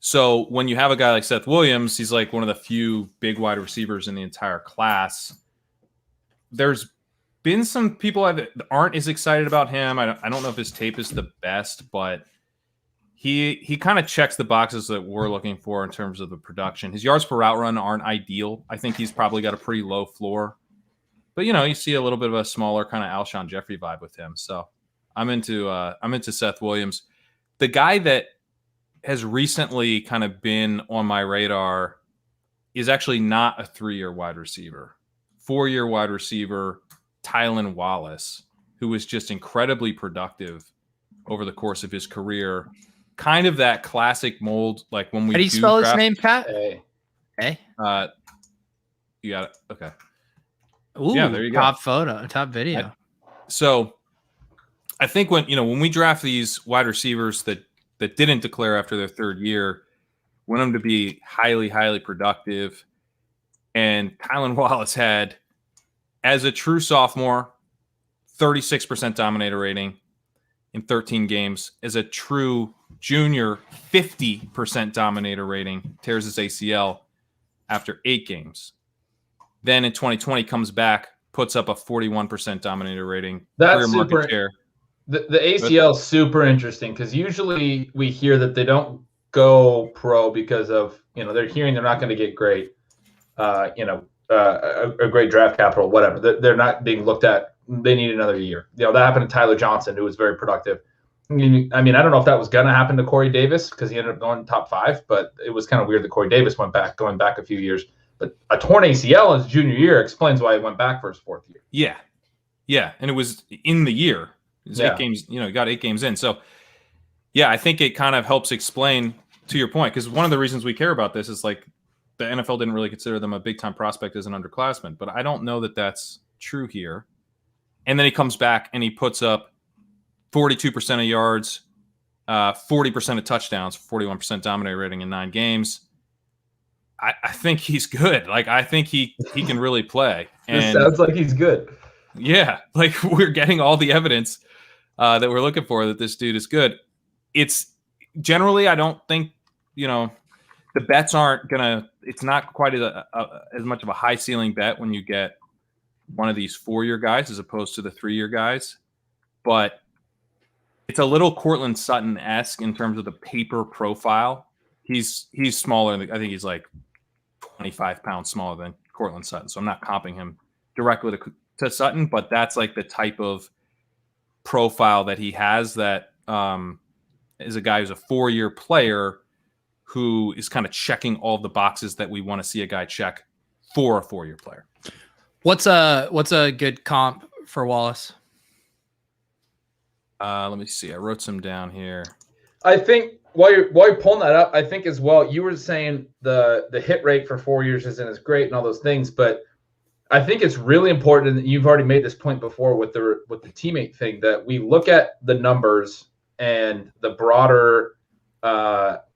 So when you have a guy like Seth Williams, he's like one of the few big wide receivers in the entire class. There's been some people that aren't as excited about him. I don't know if his tape is the best, but he kind of checks the boxes that we're looking for in terms of the production. His yards per route run aren't ideal. I think he's probably got a pretty low floor. But, you see a little bit of a smaller kind of Alshon Jeffrey vibe with him. So I'm into Seth Williams. The guy that has recently kind of been on my radar is actually not a 3-year wide receiver. 4-year wide receiver, Tylan Wallace, who was just incredibly productive over the course of his career. Kind of that classic mold, like when we
How do you spell his name, Pat?
Hey.
Hey.
You got it. Okay.
Ooh,
yeah, there you go.
Top video.
So I think when we draft these wide receivers that didn't declare after their 3rd year, want them to be highly, highly productive. And Tylan Wallace had, as a true sophomore, 36% dominator rating in 13 games. As a true junior, 50% dominator rating, tears his ACL after 8 games. Then in 2020 comes back, puts up a 41% dominator rating.
That's super. The ACL is super interesting because usually we hear that they don't go pro because of, they're hearing they're not going to get great, a great draft capital, whatever. They're not being looked at. They need another year. That happened to Tyler Johnson, who was very productive. I mean, I don't know if that was going to happen to Corey Davis because he ended up going top 5, but it was kind of weird that Corey Davis going back a few years. But a torn ACL in his junior year explains why he went back for his 4th year.
Yeah. And it was in the year. 8 games, he got 8 games in. So, I think it kind of helps explain to your point, because one of the reasons we care about this is like the NFL didn't really consider them a big-time prospect as an underclassman. But I don't know that that's true here. And then he comes back and he puts up 42% of yards, 40% of touchdowns, 41% dominator rating in 9 games. I think he's good. Like, I think he can really play. And
it sounds like he's good.
Yeah, like we're getting all the evidence that we're looking for that this dude is good. It's generally, I don't think, the bets aren't it's not quite as much of a high ceiling bet when you get one of these 4-year guys as opposed to the 3-year guys. But it's a little Cortland Sutton-esque in terms of the paper profile. He's smaller. I think he's like 25 pounds smaller than Cortland Sutton. So I'm not comping him directly to Sutton, but that's like the type of profile that he has that is a guy who's a 4-year player who is kind of checking all the boxes that we want to see a guy check for a 4-year player.
What's a good comp for Wallace?
Let me see. I wrote some down here.
I think while you're pulling that up, I think as well, you were saying the hit rate for 4 years isn't as great and all those things, but I think it's really important, and you've already made this point before with the teammate thing, that we look at the numbers and the broader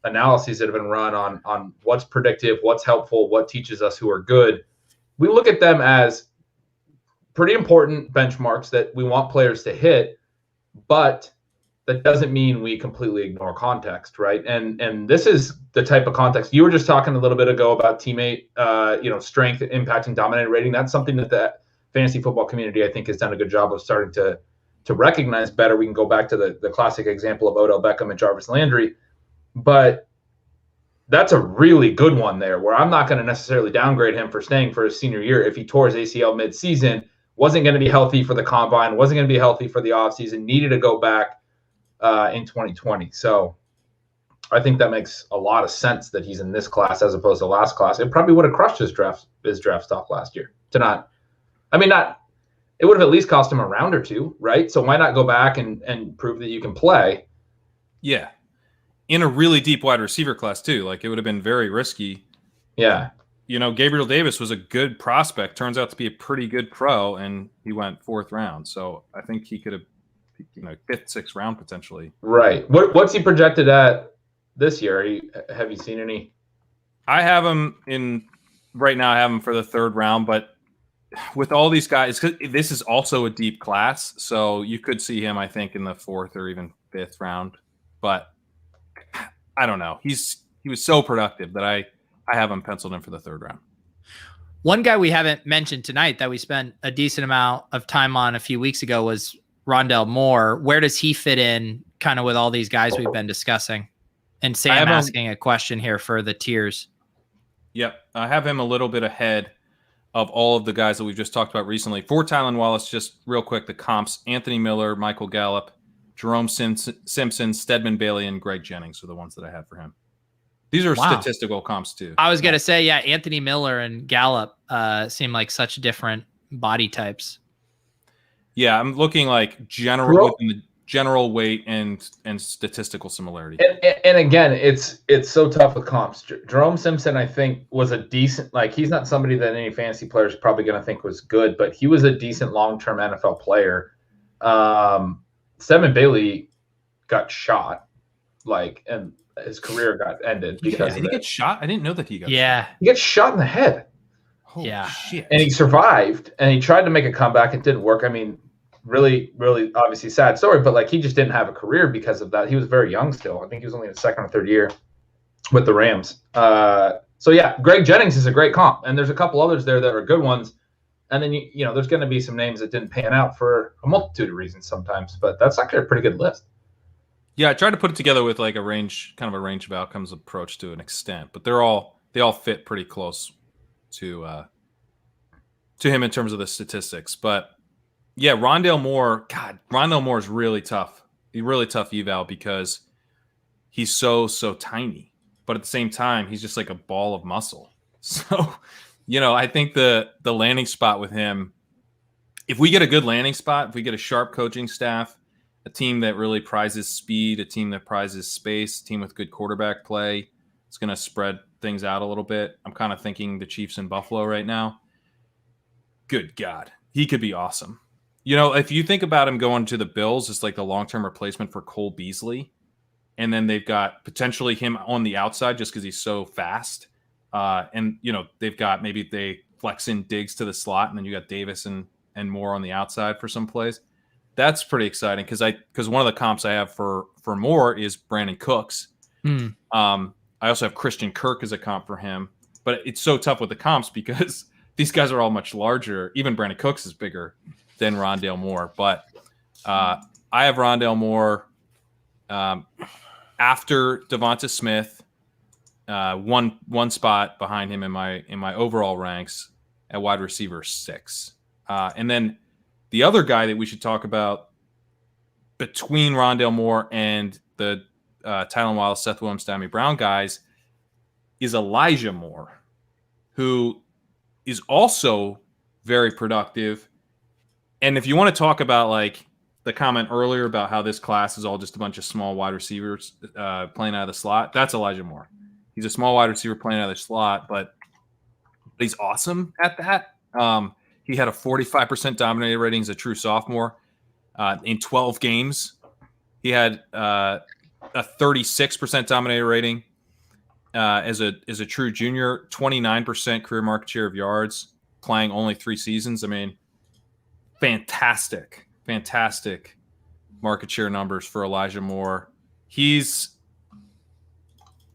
analyses that have been run on what's predictive, what's helpful, what teaches us who are good. We look at them as pretty important benchmarks that we want players to hit, but that doesn't mean we completely ignore context, right? And this is the type of context you were just talking a little bit ago about teammate, strength impacting dominator rating. That's something that the fantasy football community, I think, has done a good job of starting to recognize better. We can go back to the classic example of Odell Beckham and Jarvis Landry, but that's a really good one there, where I'm not going to necessarily downgrade him for staying for his senior year if he tore his ACL midseason, wasn't going to be healthy for the combine, wasn't going to be healthy for the offseason, needed to go back in 2020. So I think that makes a lot of sense that he's in this class as opposed to last class. It probably would have crushed his draft stock last year it would have at least cost him a round or 2, right? So why not go back and prove that you can play?
Yeah. In a really deep wide receiver class too. Like, it would have been very risky.
Yeah.
Gabriel Davis was a good prospect. Turns out to be a pretty good pro, and he went 4th round. So I think he could have, 5th, 6th round potentially.
Right. What's he projected at this year? Have you seen any?
I have him right now. I have him for the 3rd round, but with all these guys, this is also a deep class, so you could see him, I think, in the 4th or even 5th round. But I don't know. He was so productive that I have him penciled in for the 3rd round.
One guy we haven't mentioned tonight that we spent a decent amount of time on a few weeks ago was Ronald Moore. Where does he fit in kind of with all these guys we've been discussing? And Sam asking a question here for the tiers.
Yep. I have him a little bit ahead of all of the guys that we've just talked about recently. For Tylan Wallace, just real quick, the comps: Anthony Miller, Michael Gallup, Jerome Simpson, Stedman Bailey, and Greg Jennings are the ones that I have for him. These are statistical comps too.
I was going to say, yeah, Anthony Miller and Gallup seem like such different body types.
Yeah, I'm looking like general weight and statistical similarity.
And again, it's so tough with comps. Jerome Simpson, I think, was a decent, he's not somebody that any fantasy player is probably going to think was good, but he was a decent long-term NFL player. Stedman Bailey got shot, and his career got ended because
did he get shot? I didn't know that he got shot.
He gets shot in the head.
Holy shit.
And he survived, and he tried to make a comeback. It didn't work. I mean, really, really obviously sad story, but he just didn't have a career because of that. He was very young still. I think he was only in his 2nd or 3rd year with the Rams. So yeah, Greg Jennings is a great comp, and there's a couple others there that are good ones. And then there's going to be some names that didn't pan out for a multitude of reasons sometimes, but that's actually a pretty good list.
Yeah, I tried to put it together with a range of outcomes approach to an extent, but they all fit pretty close to him in terms of the statistics. But yeah, Rondale Moore is really tough. He's really tough eval because he's so tiny, but at the same time, he's just like a ball of muscle. So, I think the landing spot with him, if we get a good landing spot, if we get a sharp coaching staff, a team that really prizes speed, a team that prizes space, a team with good quarterback play, it's going to spread things out a little bit. I'm kind of thinking the Chiefs in Buffalo right now. Good God, he could be awesome. If you think about him going to the Bills as the long-term replacement for Cole Beasley, and then they've got potentially him on the outside just because he's so fast. And they've got, maybe they flex in Diggs to the slot, and then you got Davis and Moore on the outside for some plays. That's pretty exciting because one of the comps I have for Moore is Brandon Cooks. I also have Christian Kirk as a comp for him, but it's so tough with the comps because these guys are all much larger. Even Brandon Cooks is bigger than Rondale Moore, but I have Rondale Moore after Devonta Smith, one spot behind him in my overall ranks at wide receiver 6, and then the other guy that we should talk about between Rondale Moore and the Tylan Waddle, Seth Williams, Sammy Brown guys is Elijah Moore, who is also very productive. And if you want to talk about the comment earlier about how this class is all just a bunch of small wide receivers playing out of the slot, that's Elijah Moore. He's a small wide receiver playing out of the slot, but he's awesome at that. He had a 45% dominated rating as a true sophomore. In 12 games, he had a 36% dominated rating as a true junior, 29% career market share of yards, playing only 3 seasons. I mean, fantastic market share numbers for Elijah Moore. He's,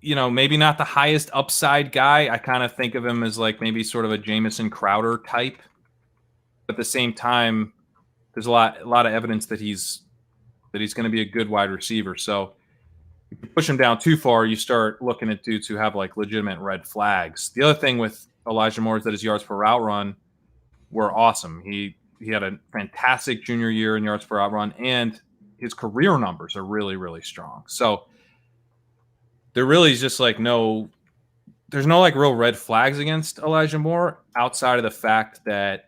maybe not the highest upside guy. I kind of think of him as maybe sort of a Jamison Crowder type. At the same time, there's a lot of evidence that he's going to be a good wide receiver. So if you push him down too far, you start looking at dudes who have legitimate red flags. The other thing with Elijah Moore is that his yards per route run were awesome. He had a fantastic junior year in yards per route run, and his career numbers are really, really strong. So there really is just there's no real red flags against Elijah Moore outside of the fact that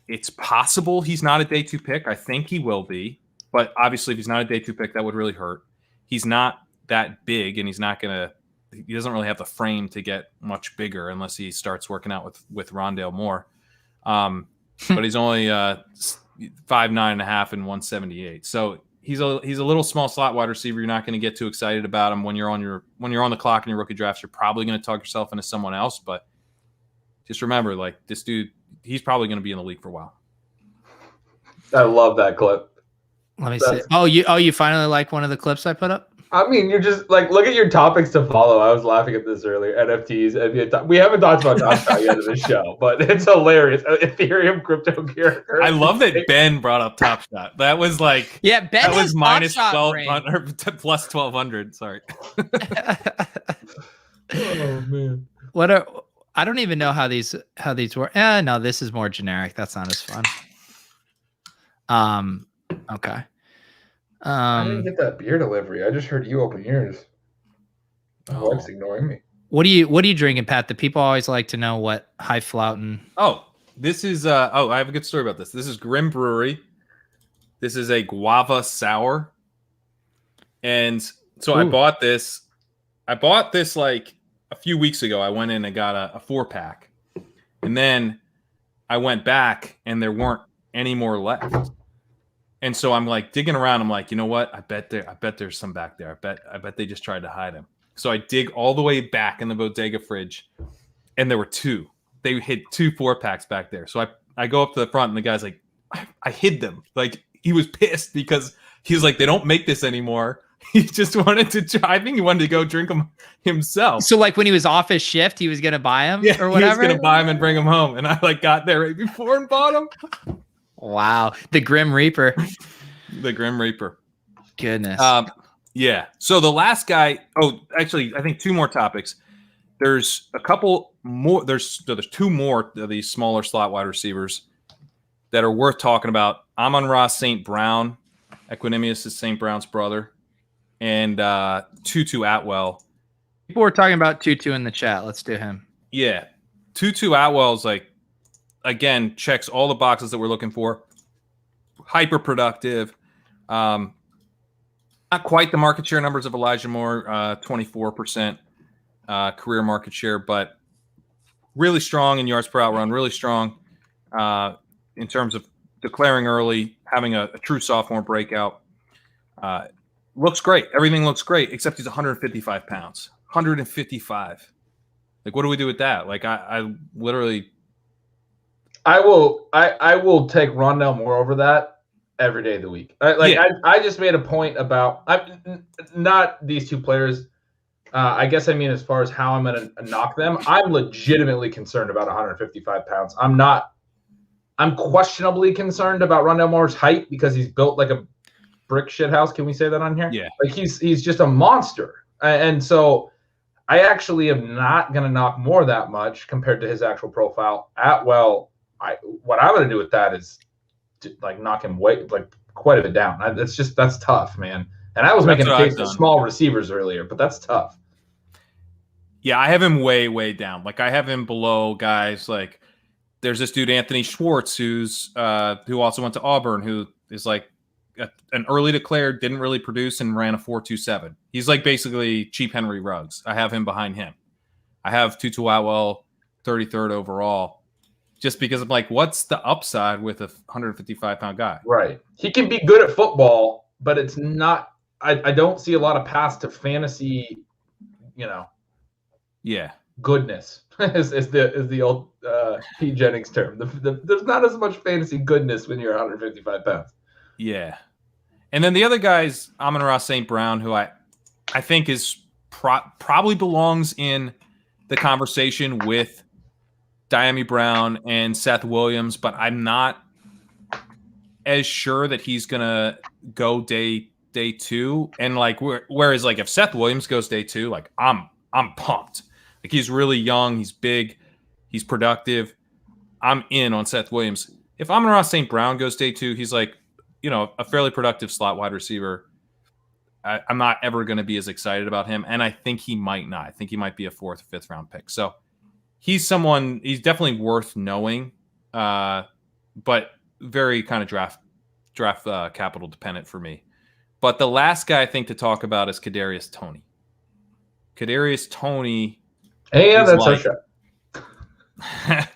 it's possible he's not a day 2 pick. I think he will be, but obviously if he's not a day 2 pick, that would really hurt. He's not that big, and he's not going to he doesn't really have the frame to get much bigger unless he starts working out with Ronald Moore. But he's only 5'9.5" and 178. So he's a little small slot wide receiver. You're not going to get too excited about him when you're on the clock in your rookie drafts. You're probably going to talk yourself into someone else, but just remember, like, this dude, he's probably going to be in the league for a while.
I love that clip.
Let me see. Oh, you finally like one of the clips I put up?
I mean, you're just like, look at your topics to follow. I was laughing at this earlier. NFTs. We haven't talked about Top yet in the show, but it's hilarious. Ethereum crypto character.
I love that Ben brought up Top Shot. That was like,
yeah, Ben
that was minus
Top Shot
1200 plus 1200. Sorry.
Oh man.
I don't even know how these work. No, this is more generic. That's not as fun. Okay.
I didn't get that beer delivery. I just heard you open yours. My wife's ignoring me.
What are you drinking, Pat? The people always like to know what high flouting.
Oh, this is I have a good story about this. This is Grimm Brewery. This is a guava sour. And so I bought this like a few weeks ago. I went in and got a 4-pack. And then I went back and there weren't any more left. And so I'm like digging around. I'm like, you know what? I bet there's some back there. I bet they just tried to hide them. So I dig all the way back in the bodega fridge, and there were 2. They hid 2 4-packs back there. So I go up to the front, and the guy's like, I hid them. Like, he was pissed because he was like, they don't make this anymore. He just wanted to try. I think he wanted to go drink them himself.
So like when he was off his shift, he was gonna buy them or whatever.
He was gonna buy them and bring them home, and I like got there right before and bought them.
Wow, the Grim Reaper.
The Grim Reaper.
Goodness.
Yeah. So the last guy. Oh, actually, I think 2 more topics. There's a couple more. There's 2 more of these smaller slot wide receivers that are worth talking about. Amon-Ra St. Brown. Equanimous is St. Brown's brother. And Tutu Atwell.
People were talking about Tutu in the chat. Let's do him.
Yeah. Tutu Atwell is like, again, checks all the boxes that we're looking for. Hyper productive. Not quite the market share numbers of Elijah Moore, 24% career market share, but really strong in yards per out run, really strong in terms of declaring early, having a true sophomore breakout. Looks great. Everything looks great, except he's 155 pounds. 155. Like, what do we do with that? Like, I literally...
I will take Ronald Moore over that every day of the week. I just made a point about not these 2 players. I guess I mean as far as how I'm going to knock them. I'm legitimately concerned about 155 pounds. I'm questionably concerned about Ronald Moore's height because he's built like a brick shit house. Can we say that on here?
Yeah.
Like he's just a monster. And so I actually am not going to knock Moore that much compared to his actual profile. Atwell, what I'm going to do with that is to, like, knock him quite a bit down. That's tough, man. And I was making a case for small receivers earlier, but that's tough.
Yeah, I have him way, way down. Like, I have him below guys like, there's this dude Anthony Schwartz who also went to Auburn, who is like an early declared, didn't really produce, and ran a 4.27. He's like basically cheap Henry Ruggs. I have him behind him. I have Tutu Atwell 33rd overall, just because I'm like, what's the upside with a 155-pound guy?
Right. He can be good at football, but it's not. I don't see a lot of paths to fantasy.
Yeah.
Goodness is the old Pete Jennings term. There's not as much fantasy goodness when you're 155 pounds.
Yeah. And then the other guy's Amon-Ra St. Brown, who I think is probably belongs in the conversation with Dyami Brown and Seth Williams, but I'm not as sure that he's going to go day 2. And like, whereas like if Seth Williams goes day 2, like I'm pumped. Like, he's really young, he's big, he's productive. I'm in on Seth Williams. If Amon-Ra St. Brown goes day 2, he's like, a fairly productive slot wide receiver. I'm not ever going to be as excited about him, and I think he might not. I think he might be a 4th or 5th round pick. So he's definitely worth knowing, but very kind of draft capital dependent for me. But the last guy I think to talk about is Kadarius Toney. Kadarius Toney.
And that's
like,
our shot.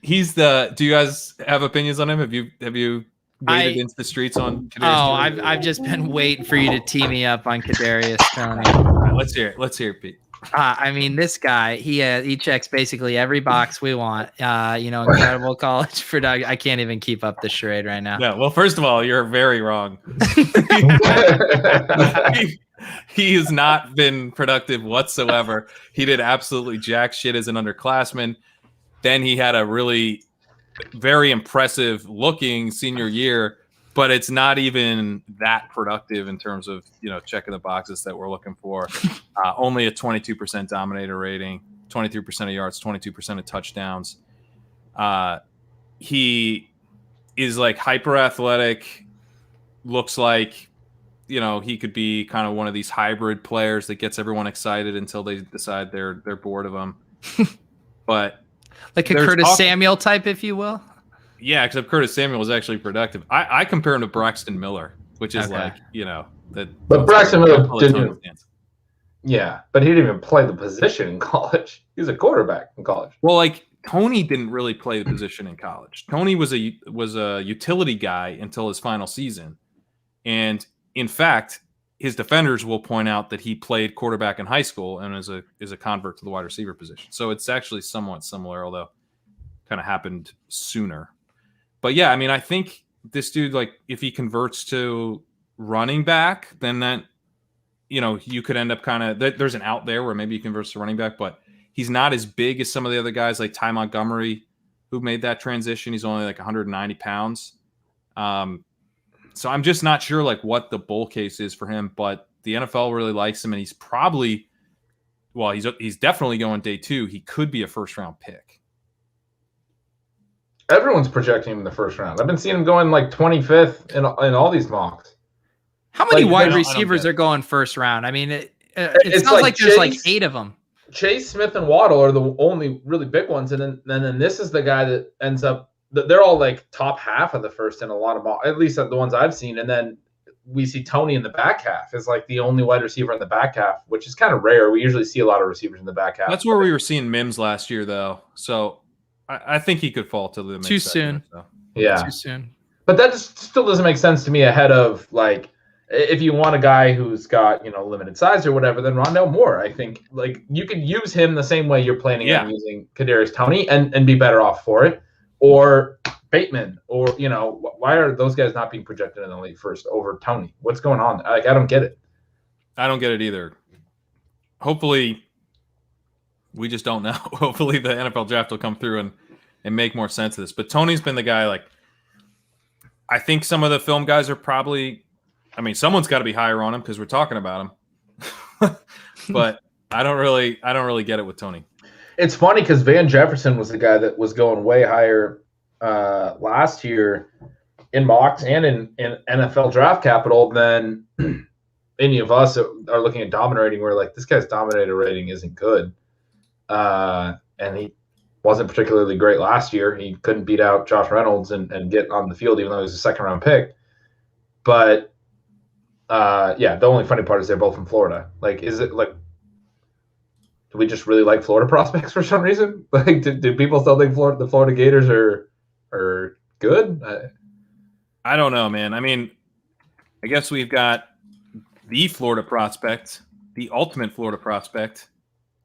He's the. Do you guys have opinions on him? Have you waded into the streets on Kadarius Toney?
I've just been waiting for you to tee me up on Kadarius Toney.
All right, let's hear it. Let's hear it, Pete.
I mean, this guy, he checks basically every box we want. Incredible college production. I can't even keep up the charade right now.
No, well, first of all, you're very wrong. He has not been productive whatsoever. He did absolutely jack shit as an underclassman. Then he had a really very impressive looking senior year, but it's not even that productive in terms of, checking the boxes that we're looking for. Only a 22% dominator rating, 23% of yards, 22% of touchdowns. He is like hyper athletic, looks like, he could be kind of one of these hybrid players that gets everyone excited until they decide they're bored of him. But
like a Curtis Samuel type, if you will.
Yeah, except Curtis Samuel was actually productive. I compare him to Braxton Miller, which is that.
But Braxton Miller didn't. Yeah, but he didn't even play the position in college. He was a quarterback in college.
Well, like Toney didn't really play the position in college. Toney was a utility guy until his final season, and in fact, his defenders will point out that he played quarterback in high school and is a convert to the wide receiver position. So it's actually somewhat similar, although kind of happened sooner. But yeah, I mean, I think this dude, like, if he converts to running back, then that, you could end up kind of, there's an out there where maybe he converts to running back, but he's not as big as some of the other guys like Ty Montgomery who made that transition. He's only like 190 pounds. So I'm just not sure like what the bull case is for him, but the NFL really likes him, and he's probably, well, he's definitely going day 2. He could be a first round pick.
Everyone's projecting him in the first round. I've been seeing him going like 25th in all these mocks.
How many wide receivers are going first round? I mean, it sounds like there's like 8 of them.
Chase, Smith, and Waddle are the only really big ones, and then this is the guy that ends up. They're all like top half of the first in a lot of mock, at least the ones I've seen, and then we see Toney in the back half is like the only wide receiver in the back half, which is kind of rare. We usually see a lot of receivers in the back half.
That's where we were seeing Mims last year, though. So I think he could fall to the
too soon.
So.
Yeah,
too soon.
But that just still doesn't make sense to me. Ahead of like, if you want a guy who's got limited size or whatever, then Ronald Moore. I think like you could use him the same way you're planning on using Kadarius Toney and be better off for it, or Bateman, or why are those guys not being projected in the league first over Toney? What's going on? Like, I don't get it.
I don't get it either. Hopefully, we just don't know. Hopefully, the NFL draft will come through and make more sense of this. But Toney's been the guy. Like, I think some of the film guys are probably. I mean, someone's got to be higher on him because we're talking about him. But I don't really get it with Toney.
It's funny because Van Jefferson was the guy that was going way higher last year in mocks and in NFL draft capital than any of us are looking at dominating. We're like, this guy's dominator rating isn't good. And he wasn't particularly great last year. He couldn't beat out Josh Reynolds and get on the field, even though he was a second round pick. But the only funny part is they're both from Florida. Like, is it like, do we just really like Florida prospects for some reason? Like, do people still think the Florida Gators are good?
I don't know, man. I mean, I guess we've got the Florida prospect, the ultimate Florida prospect,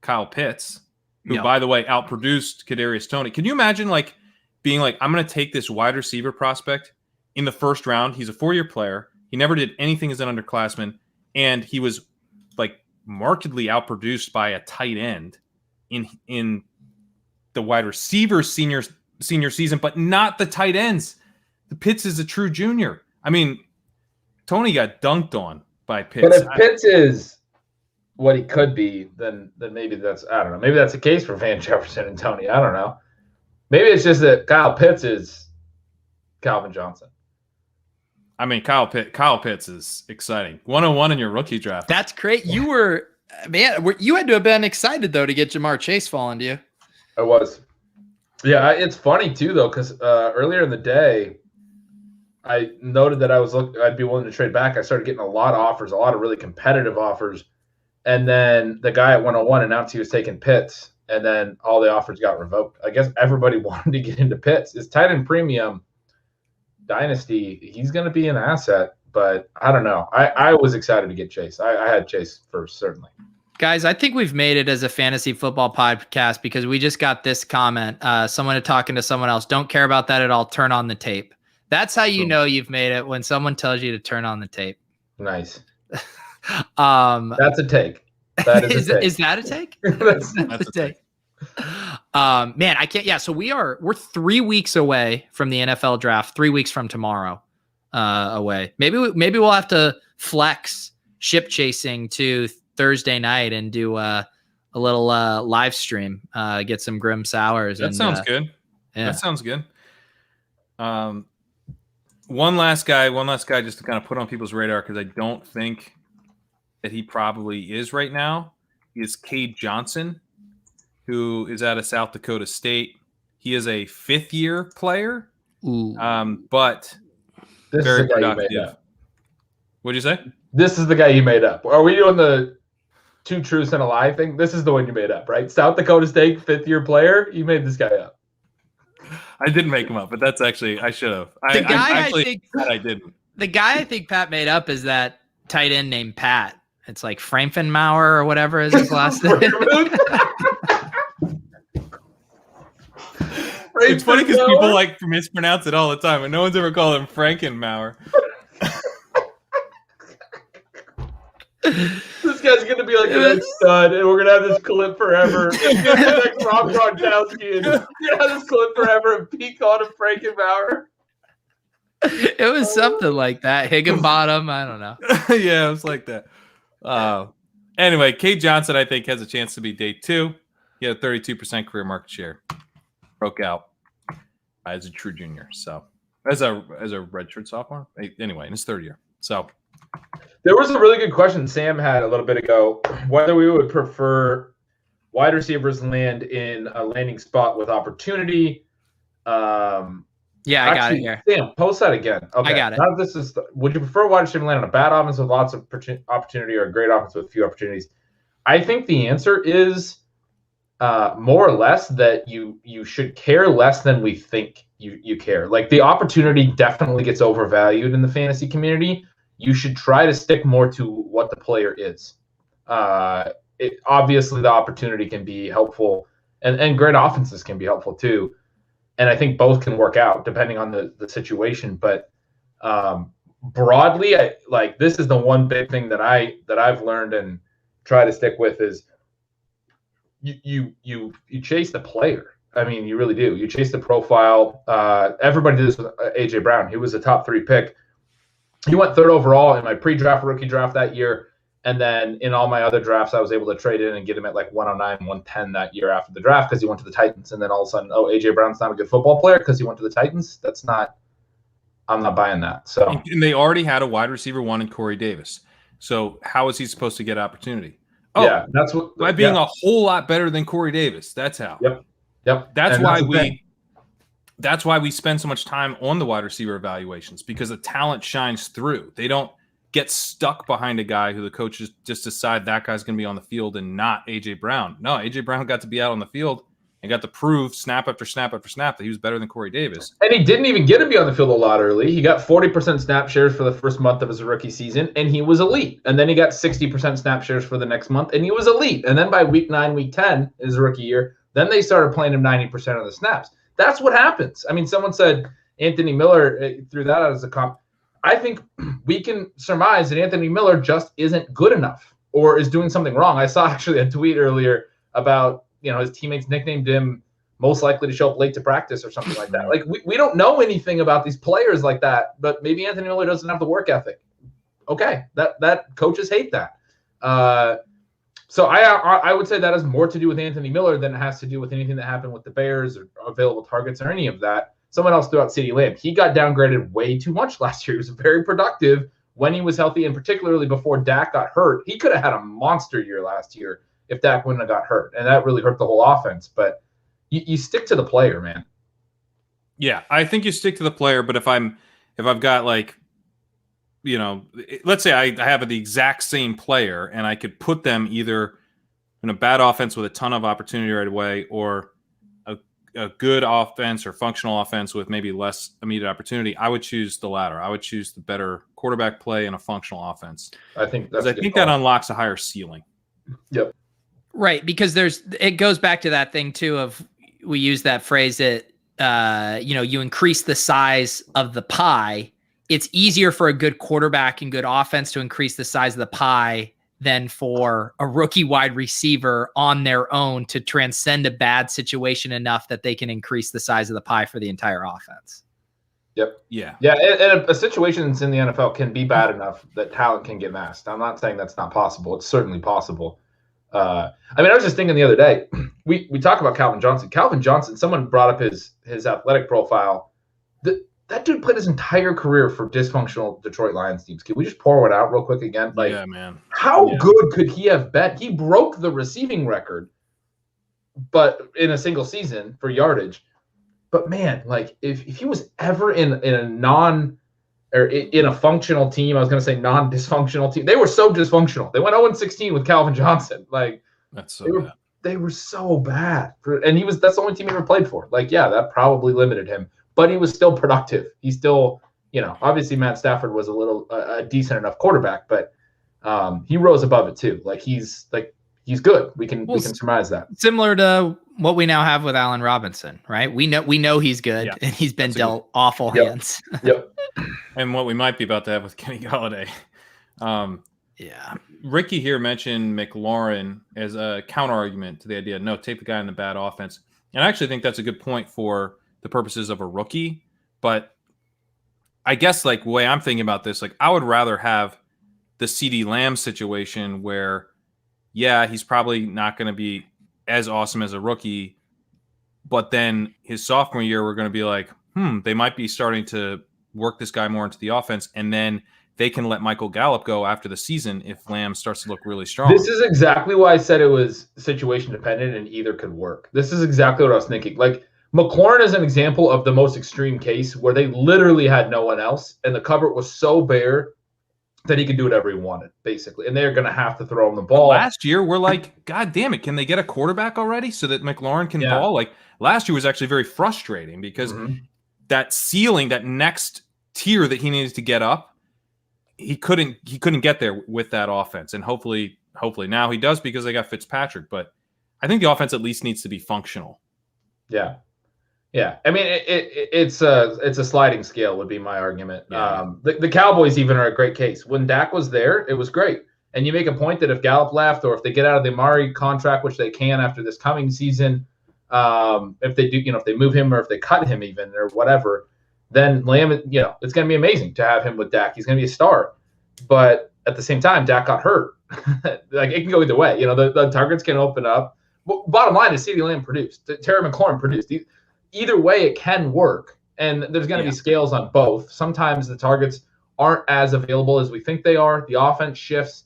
Kyle Pitts, who, by the way, outproduced Kadarius Toney. Can you imagine like being like, I'm going to take this wide receiver prospect in the first round. He's a 4-year player. He never did anything as an underclassman, and he was like markedly outproduced by a tight end in the wide receiver senior season, but not the tight ends. The Pitts is a true junior. I mean, Toney got dunked on by Pitts.
But if Pitts is what he could be, then maybe that's, I don't know. Maybe that's the case for Van Jefferson and Toney. I don't know. Maybe it's just that Kyle Pitts is Calvin Johnson.
I mean, Kyle Pitts is exciting. 101 in your rookie draft.
That's great. You were, man, you had to have been excited, though, to get Jamar Chase falling to you.
I was. Yeah, it's funny, too, though, because earlier in the day, I noted that I'd be willing to trade back. I started getting a lot of offers, a lot of really competitive offers. And then the guy at 101 announced he was taking Pitts, and then all the offers got revoked. I guess everybody wanted to get into Pitts. His tight end premium dynasty, he's going to be an asset, but I don't know. I was excited to get Chase. I had Chase first, certainly.
Guys, I think we've made it as a fantasy football podcast because we just got this comment. Someone talking to someone else. Don't care about that at all. Turn on the tape. That's how you know you've made it, when someone tells you to turn on the tape.
Nice.
That's
a take. That is a take.
Is that a take?
That's
a take. Man, I can't. Yeah. So we're 3 weeks away from the NFL draft. 3 weeks from tomorrow away. Maybe we'll have to flex ship chasing to Thursday night and do a little live stream, get some Grim Sours.
That sounds good. Yeah. That sounds good. One last guy just to kind of put on people's radar, because I don't think that he probably is right now, is Cade Johnson, who is out of South Dakota State. He is a 5th-year player, but
this
very productive. What'd you say?
This is the guy you made up. Are we doing the 2 truths and a lie thing? This is the one you made up, right? South Dakota State 5th-year player. You made this guy up.
I didn't make him up, but that's actually, I should have.
I
didn't.
The guy I think Pat made up is that tight end named Pat. It's like Frankenmauer or whatever is his last name.
It's funny because people like mispronounce it all the time, and no one's ever called him Frankenmauer.
This guy's gonna be like a stud, and we're gonna have this clip forever. Like Rob Gronkowski, and we're gonna have this clip forever. And Pete called him Frankenbauer.
It was something like that. Higginbottom. I don't know.
Yeah, it was like that. Anyway, Cade Johnson, I think, has a chance to be day 2. He had a 32% career market share. Broke out as a true junior. So as a redshirt sophomore. Anyway, in his 3rd year. So
there was a really good question Sam had a little bit ago, whether we would prefer wide receivers land in a landing spot with opportunity.
Yeah, I got it here.
Sam, post that again. Okay,
I got it.
Would you prefer wide receiver land on a bad offense with lots of opportunity or a great offense with few opportunities? I think the answer is more or less that you should care less than we think you care. Like, the opportunity definitely gets overvalued in the fantasy community. You should try to stick more to what the player is. Obviously, the opportunity can be helpful, and great offenses can be helpful too. And I think both can work out depending on the situation. But broadly, this is the one big thing that I've learned and try to stick with is you chase the player. I mean, you really do. You chase the profile. Everybody did this with AJ Brown. He was a top 3 pick. He went 3rd overall in my pre-draft rookie draft that year. And then in all my other drafts, I was able to trade in and get him at like 109, 110 that year after the draft because he went to the Titans. And then all of a sudden, AJ Brown's not a good football player because he went to the Titans. I'm not buying that. So,
and they already had a wide receiver 1 in Corey Davis. So how is he supposed to get opportunity?
Yeah, that's what
by being a whole lot better than Corey Davis. That's how.
Yep.
That's why we spend so much time on the wide receiver evaluations, because the talent shines through. They don't get stuck behind a guy who the coaches just decide that guy's going to be on the field and not AJ Brown. No, AJ Brown got to be out on the field and got to prove snap after snap after snap that he was better than Corey Davis.
And he didn't even get to be on the field a lot early. He got 40% snap shares for the first month of his rookie season, and he was elite. And then he got 60% snap shares for the next month, and he was elite. And then by week 9, week 10, his rookie year, then they started playing him 90% of the snaps. That's what happens. I mean, someone said Anthony Miller threw that out as a comp. I think we can surmise that Anthony Miller just isn't good enough or is doing something wrong. I saw actually a tweet earlier about, his teammates nicknamed him most likely to show up late to practice or something like that. Like, we don't know anything about these players like that, but maybe Anthony Miller doesn't have the work ethic. Okay, that coaches hate that. So I would say that has more to do with Anthony Miller than it has to do with anything that happened with the Bears or available targets or any of that. Someone else threw out CeeDee Lamb. He got downgraded way too much last year. He was very productive when he was healthy, and particularly before Dak got hurt. He could have had a monster year last year if Dak wouldn't have got hurt, and that really hurt the whole offense. But you stick to the player, man.
Yeah, I think you stick to the player. But if I've got like let's say I have the exact same player and I could put them either in a bad offense with a ton of opportunity right away or a good offense or functional offense with maybe less immediate opportunity, I would choose the latter. I would choose the better quarterback play and a functional offense.
I think
that unlocks a higher ceiling.
Yep.
Right, because it goes back to that thing too of we use that phrase that you increase the size of the pie. It's easier for a good quarterback and good offense to increase the size of the pie than for a rookie wide receiver on their own to transcend a bad situation enough that they can increase the size of the pie for the entire offense.
Yep.
Yeah.
Yeah. And a situation that's in the NFL can be bad enough that talent can get masked. I'm not saying that's not possible. It's certainly possible. I was just thinking the other day, we talk about Calvin Johnson. Calvin Johnson, someone brought up his athletic profile. That dude played his entire career for dysfunctional Detroit Lions teams. Can we just pour one out real quick again?
Yeah, man.
How good could he have been? He broke the receiving record, but in a single season for yardage. But man, if he was ever in a functional team, I was going to say non-dysfunctional team. They were so dysfunctional. They went 0-16 with Calvin Johnson.
That's so bad.
They were so bad. And that's the only team he ever played for. That probably limited him. But he was still productive. He's still, obviously Matt Stafford was a decent enough quarterback, but he rose above it too. He's good. We can surmise that.
Similar to what we now have with Allen Robinson, right? We know he's good, and he's been dealt awful hands.
Yep.
And what we might be about to have with Kenny Golladay. Ricky here mentioned McLaurin as a counter argument to the idea, no, take the guy in the bad offense. And I actually think that's a good point for the purposes of a rookie. But I guess the way I'm thinking about this, I would rather have the CeeDee Lamb situation where, he's probably not going to be as awesome as a rookie, but then his sophomore year, we're going to be like, they might be starting to work this guy more into the offense, and then they can let Michael Gallup go after the season if Lamb starts to look really strong.
This is exactly why I said it was situation dependent and either could work. This is exactly what I was thinking. McLaurin is an example of the most extreme case where they literally had no one else, and the cupboard was so bare that he could do whatever he wanted, basically. And they're going to have to throw him the ball.
Last year, we're like, God damn it, can they get a quarterback already so that McLaurin can ball? Last year was actually very frustrating because that ceiling, that next tier that he needed to get up, he couldn't get there with that offense. And hopefully now he does because they got Fitzpatrick. But I think the offense at least needs to be functional.
Yeah. Yeah. It's a sliding scale would be my argument.
Yeah.
The Cowboys even are a great case. When Dak was there, it was great. And you make a point that if Gallup left or if they get out of the Amari contract, which they can after this coming season, if they do, if they move him or if they cut him even or whatever, then Lamb, it's going to be amazing to have him with Dak. He's going to be a star. But at the same time, Dak got hurt. It can go either way. The targets can open up. Bottom line is CeeDee Lamb produced. Terry McLaurin produced. Either way, it can work. And there's going to be scales on both. Sometimes the targets aren't as available as we think they are. The offense shifts.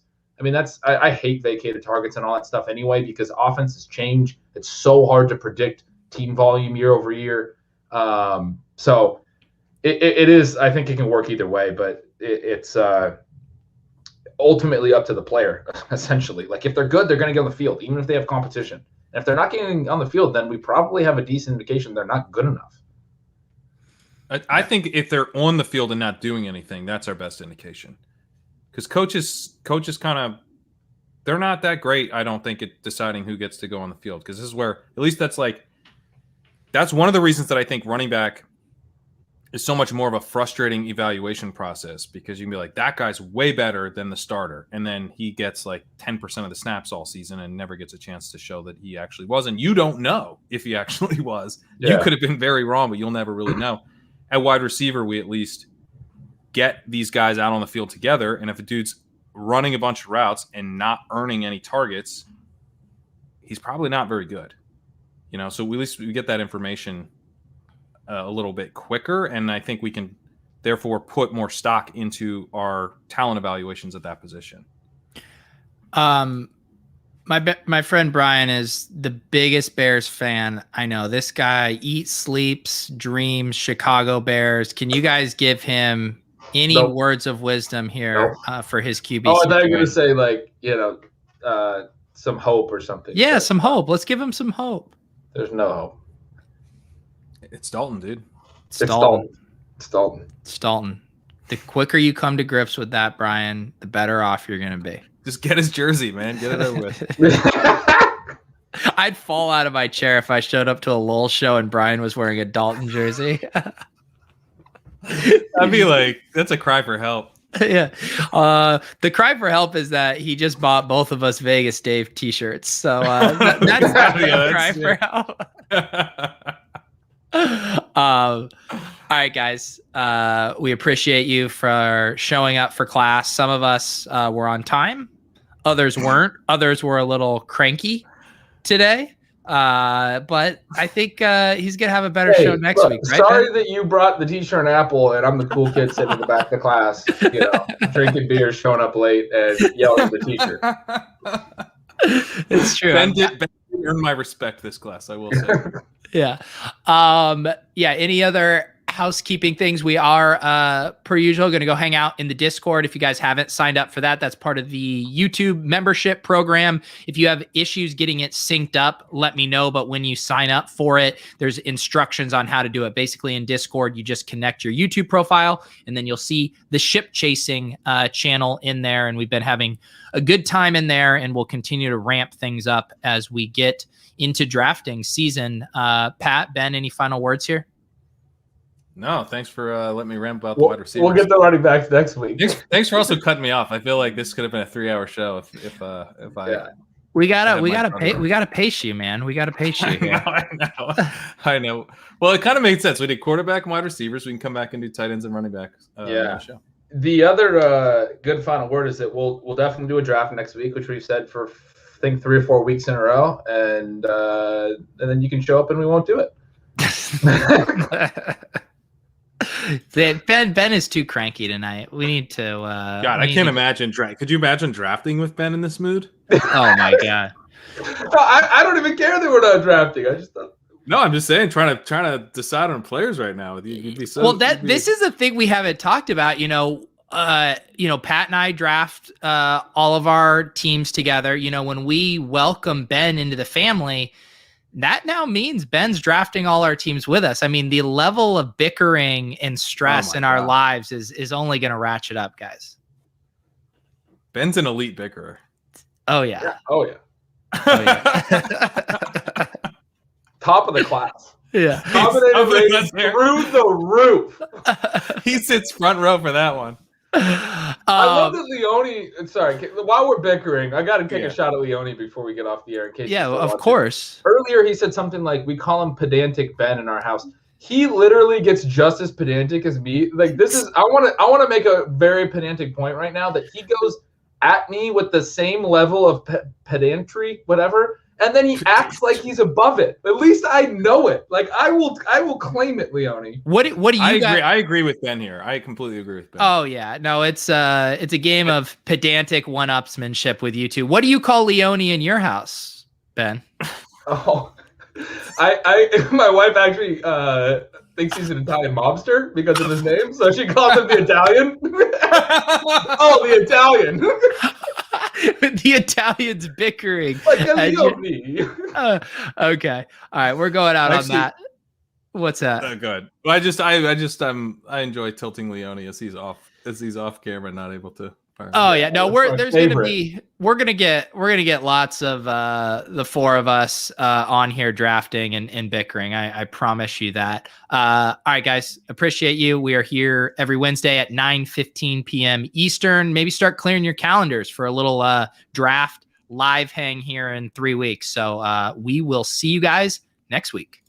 I hate vacated targets and all that stuff anyway because offenses change. It's so hard to predict team volume year over year. So it is. I think it can work either way, but it's ultimately up to the player, essentially. If they're good, they're going to get on the field, even if they have competition. And if they're not getting on the field, then we probably have a decent indication they're not good enough.
I think if they're on the field and not doing anything, that's our best indication. Because coaches kind of, they're not that great, I don't think, at deciding who gets to go on the field. Because this is where, at least that's one of the reasons that I think running back is so much more of a frustrating evaluation process, because you can be like, that guy's way better than the starter. And then he gets 10% of the snaps all season and never gets a chance to show that he actually was. And you don't know if he actually was. Yeah. You could have been very wrong, but you'll never really know. At wide receiver, we at least get these guys out on the field together. And if a dude's running a bunch of routes and not earning any targets, he's probably not very good. So at least we get that information a little bit quicker, and I think we can therefore put more stock into our talent evaluations at that position.
My friend Brian is the biggest Bears fan I know. This guy eats, sleeps, dreams Chicago Bears. Can you guys give him Any words of wisdom here for his QB?
Oh, I thought you were going to say some hope or something.
Yeah, some hope. Let's give him some hope.
There's no hope.
It's Dalton, dude.
It's Dalton.
The quicker you come to grips with that, Brian, the better off you're going to be.
Just get his jersey, man. Get it over with.
I'd fall out of my chair if I showed up to a Lowell show and Brian was wearing a Dalton jersey.
I'd be like, that's a cry for help.
Yeah. The cry for help is that he just bought both of us Vegas Dave t-shirts. So that's the cry for help. All right, guys. We appreciate you for showing up for class. Some of us were on time. Others weren't. Others were a little cranky today. But I think he's going to have a better show next week. Right,
sorry
Ben?
that you brought the t-shirt and apple and I'm the cool kid sitting in the back of the class, drinking beer, showing up late and yelling at the teacher.
It's true.
Ben did earn my respect this class, I will say.
Yeah. Any other housekeeping things? We are, per usual, going to go hang out in the Discord. If you guys haven't signed up for that, that's part of the YouTube membership program. If you have issues getting it synced up, let me know. But when you sign up for it, there's instructions on how to do it. Basically, in Discord, you just connect your YouTube profile, and then you'll see the ship chasing channel in there. And we've been having a good time in there, and we'll continue to ramp things up as we get into drafting season. Pat, Ben, any final words here?
No, thanks for letting me ramp about the wide receivers.
We'll get the running backs next week.
Thanks for also cutting me off. I feel like this could have been a 3-hour show if
we gotta pace you, man. We gotta pace you here.
I know. Well, it kind of made sense. We did quarterback and wide receivers. We can come back and do tight ends and running backs. Show.
The other good final word is that we'll definitely do a draft next week, which we've said for I think 3 or 4 weeks in a row, and then you can show up and we won't do it.
Ben is too cranky tonight. We need to.
God, I can't imagine. Could you imagine drafting with Ben in this mood?
Oh my God!
No, I don't even care that we're not drafting. I just thought.
No, I'm just saying, trying to decide on players right now with you. You'd be so.
This is the thing we haven't talked about. Pat and I draft all of our teams together. When we welcome Ben into the family, that now means Ben's drafting all our teams with us. I mean, the level of bickering and stress in our lives is only going to ratchet up, guys.
Ben's an elite bickerer.
Oh yeah.
Oh yeah. Top of the class.
Yeah.
Dominated through the roof.
He sits front row for that one.
I love that Leone. Sorry, while we're bickering, I got to take a shot at Leone before we get off the air. In case
of course.
Earlier, he said something like, "We call him pedantic Ben in our house." He literally gets just as pedantic as me. Like this is. I want to make a very pedantic point right now that he goes at me with the same level of pedantry, whatever. And then he acts like he's above it. At least I know it. Like I will claim it, Leone.
What do you?
I agree with Ben here. I completely agree with Ben.
Oh yeah, no, it's a game of pedantic one-upsmanship with you two. What do you call Leone in your house, Ben?
Oh, my wife actually thinks he's an Italian mobster because of his name, so she calls him the Italian. Oh, the Italian.
The Italians bickering.
Like Leone.
Okay. All right. We're going out on that. What's that?
Good. Well, I enjoy tilting Leone as he's off camera, not able to.
Oh yeah. No, we're gonna get lots of the 4 of us on here drafting and bickering. I promise you that. All right, guys. Appreciate you. We are here every Wednesday at 9:15 p.m. Eastern. Maybe start clearing your calendars for a little draft live hang here in 3 weeks. So we will see you guys next week.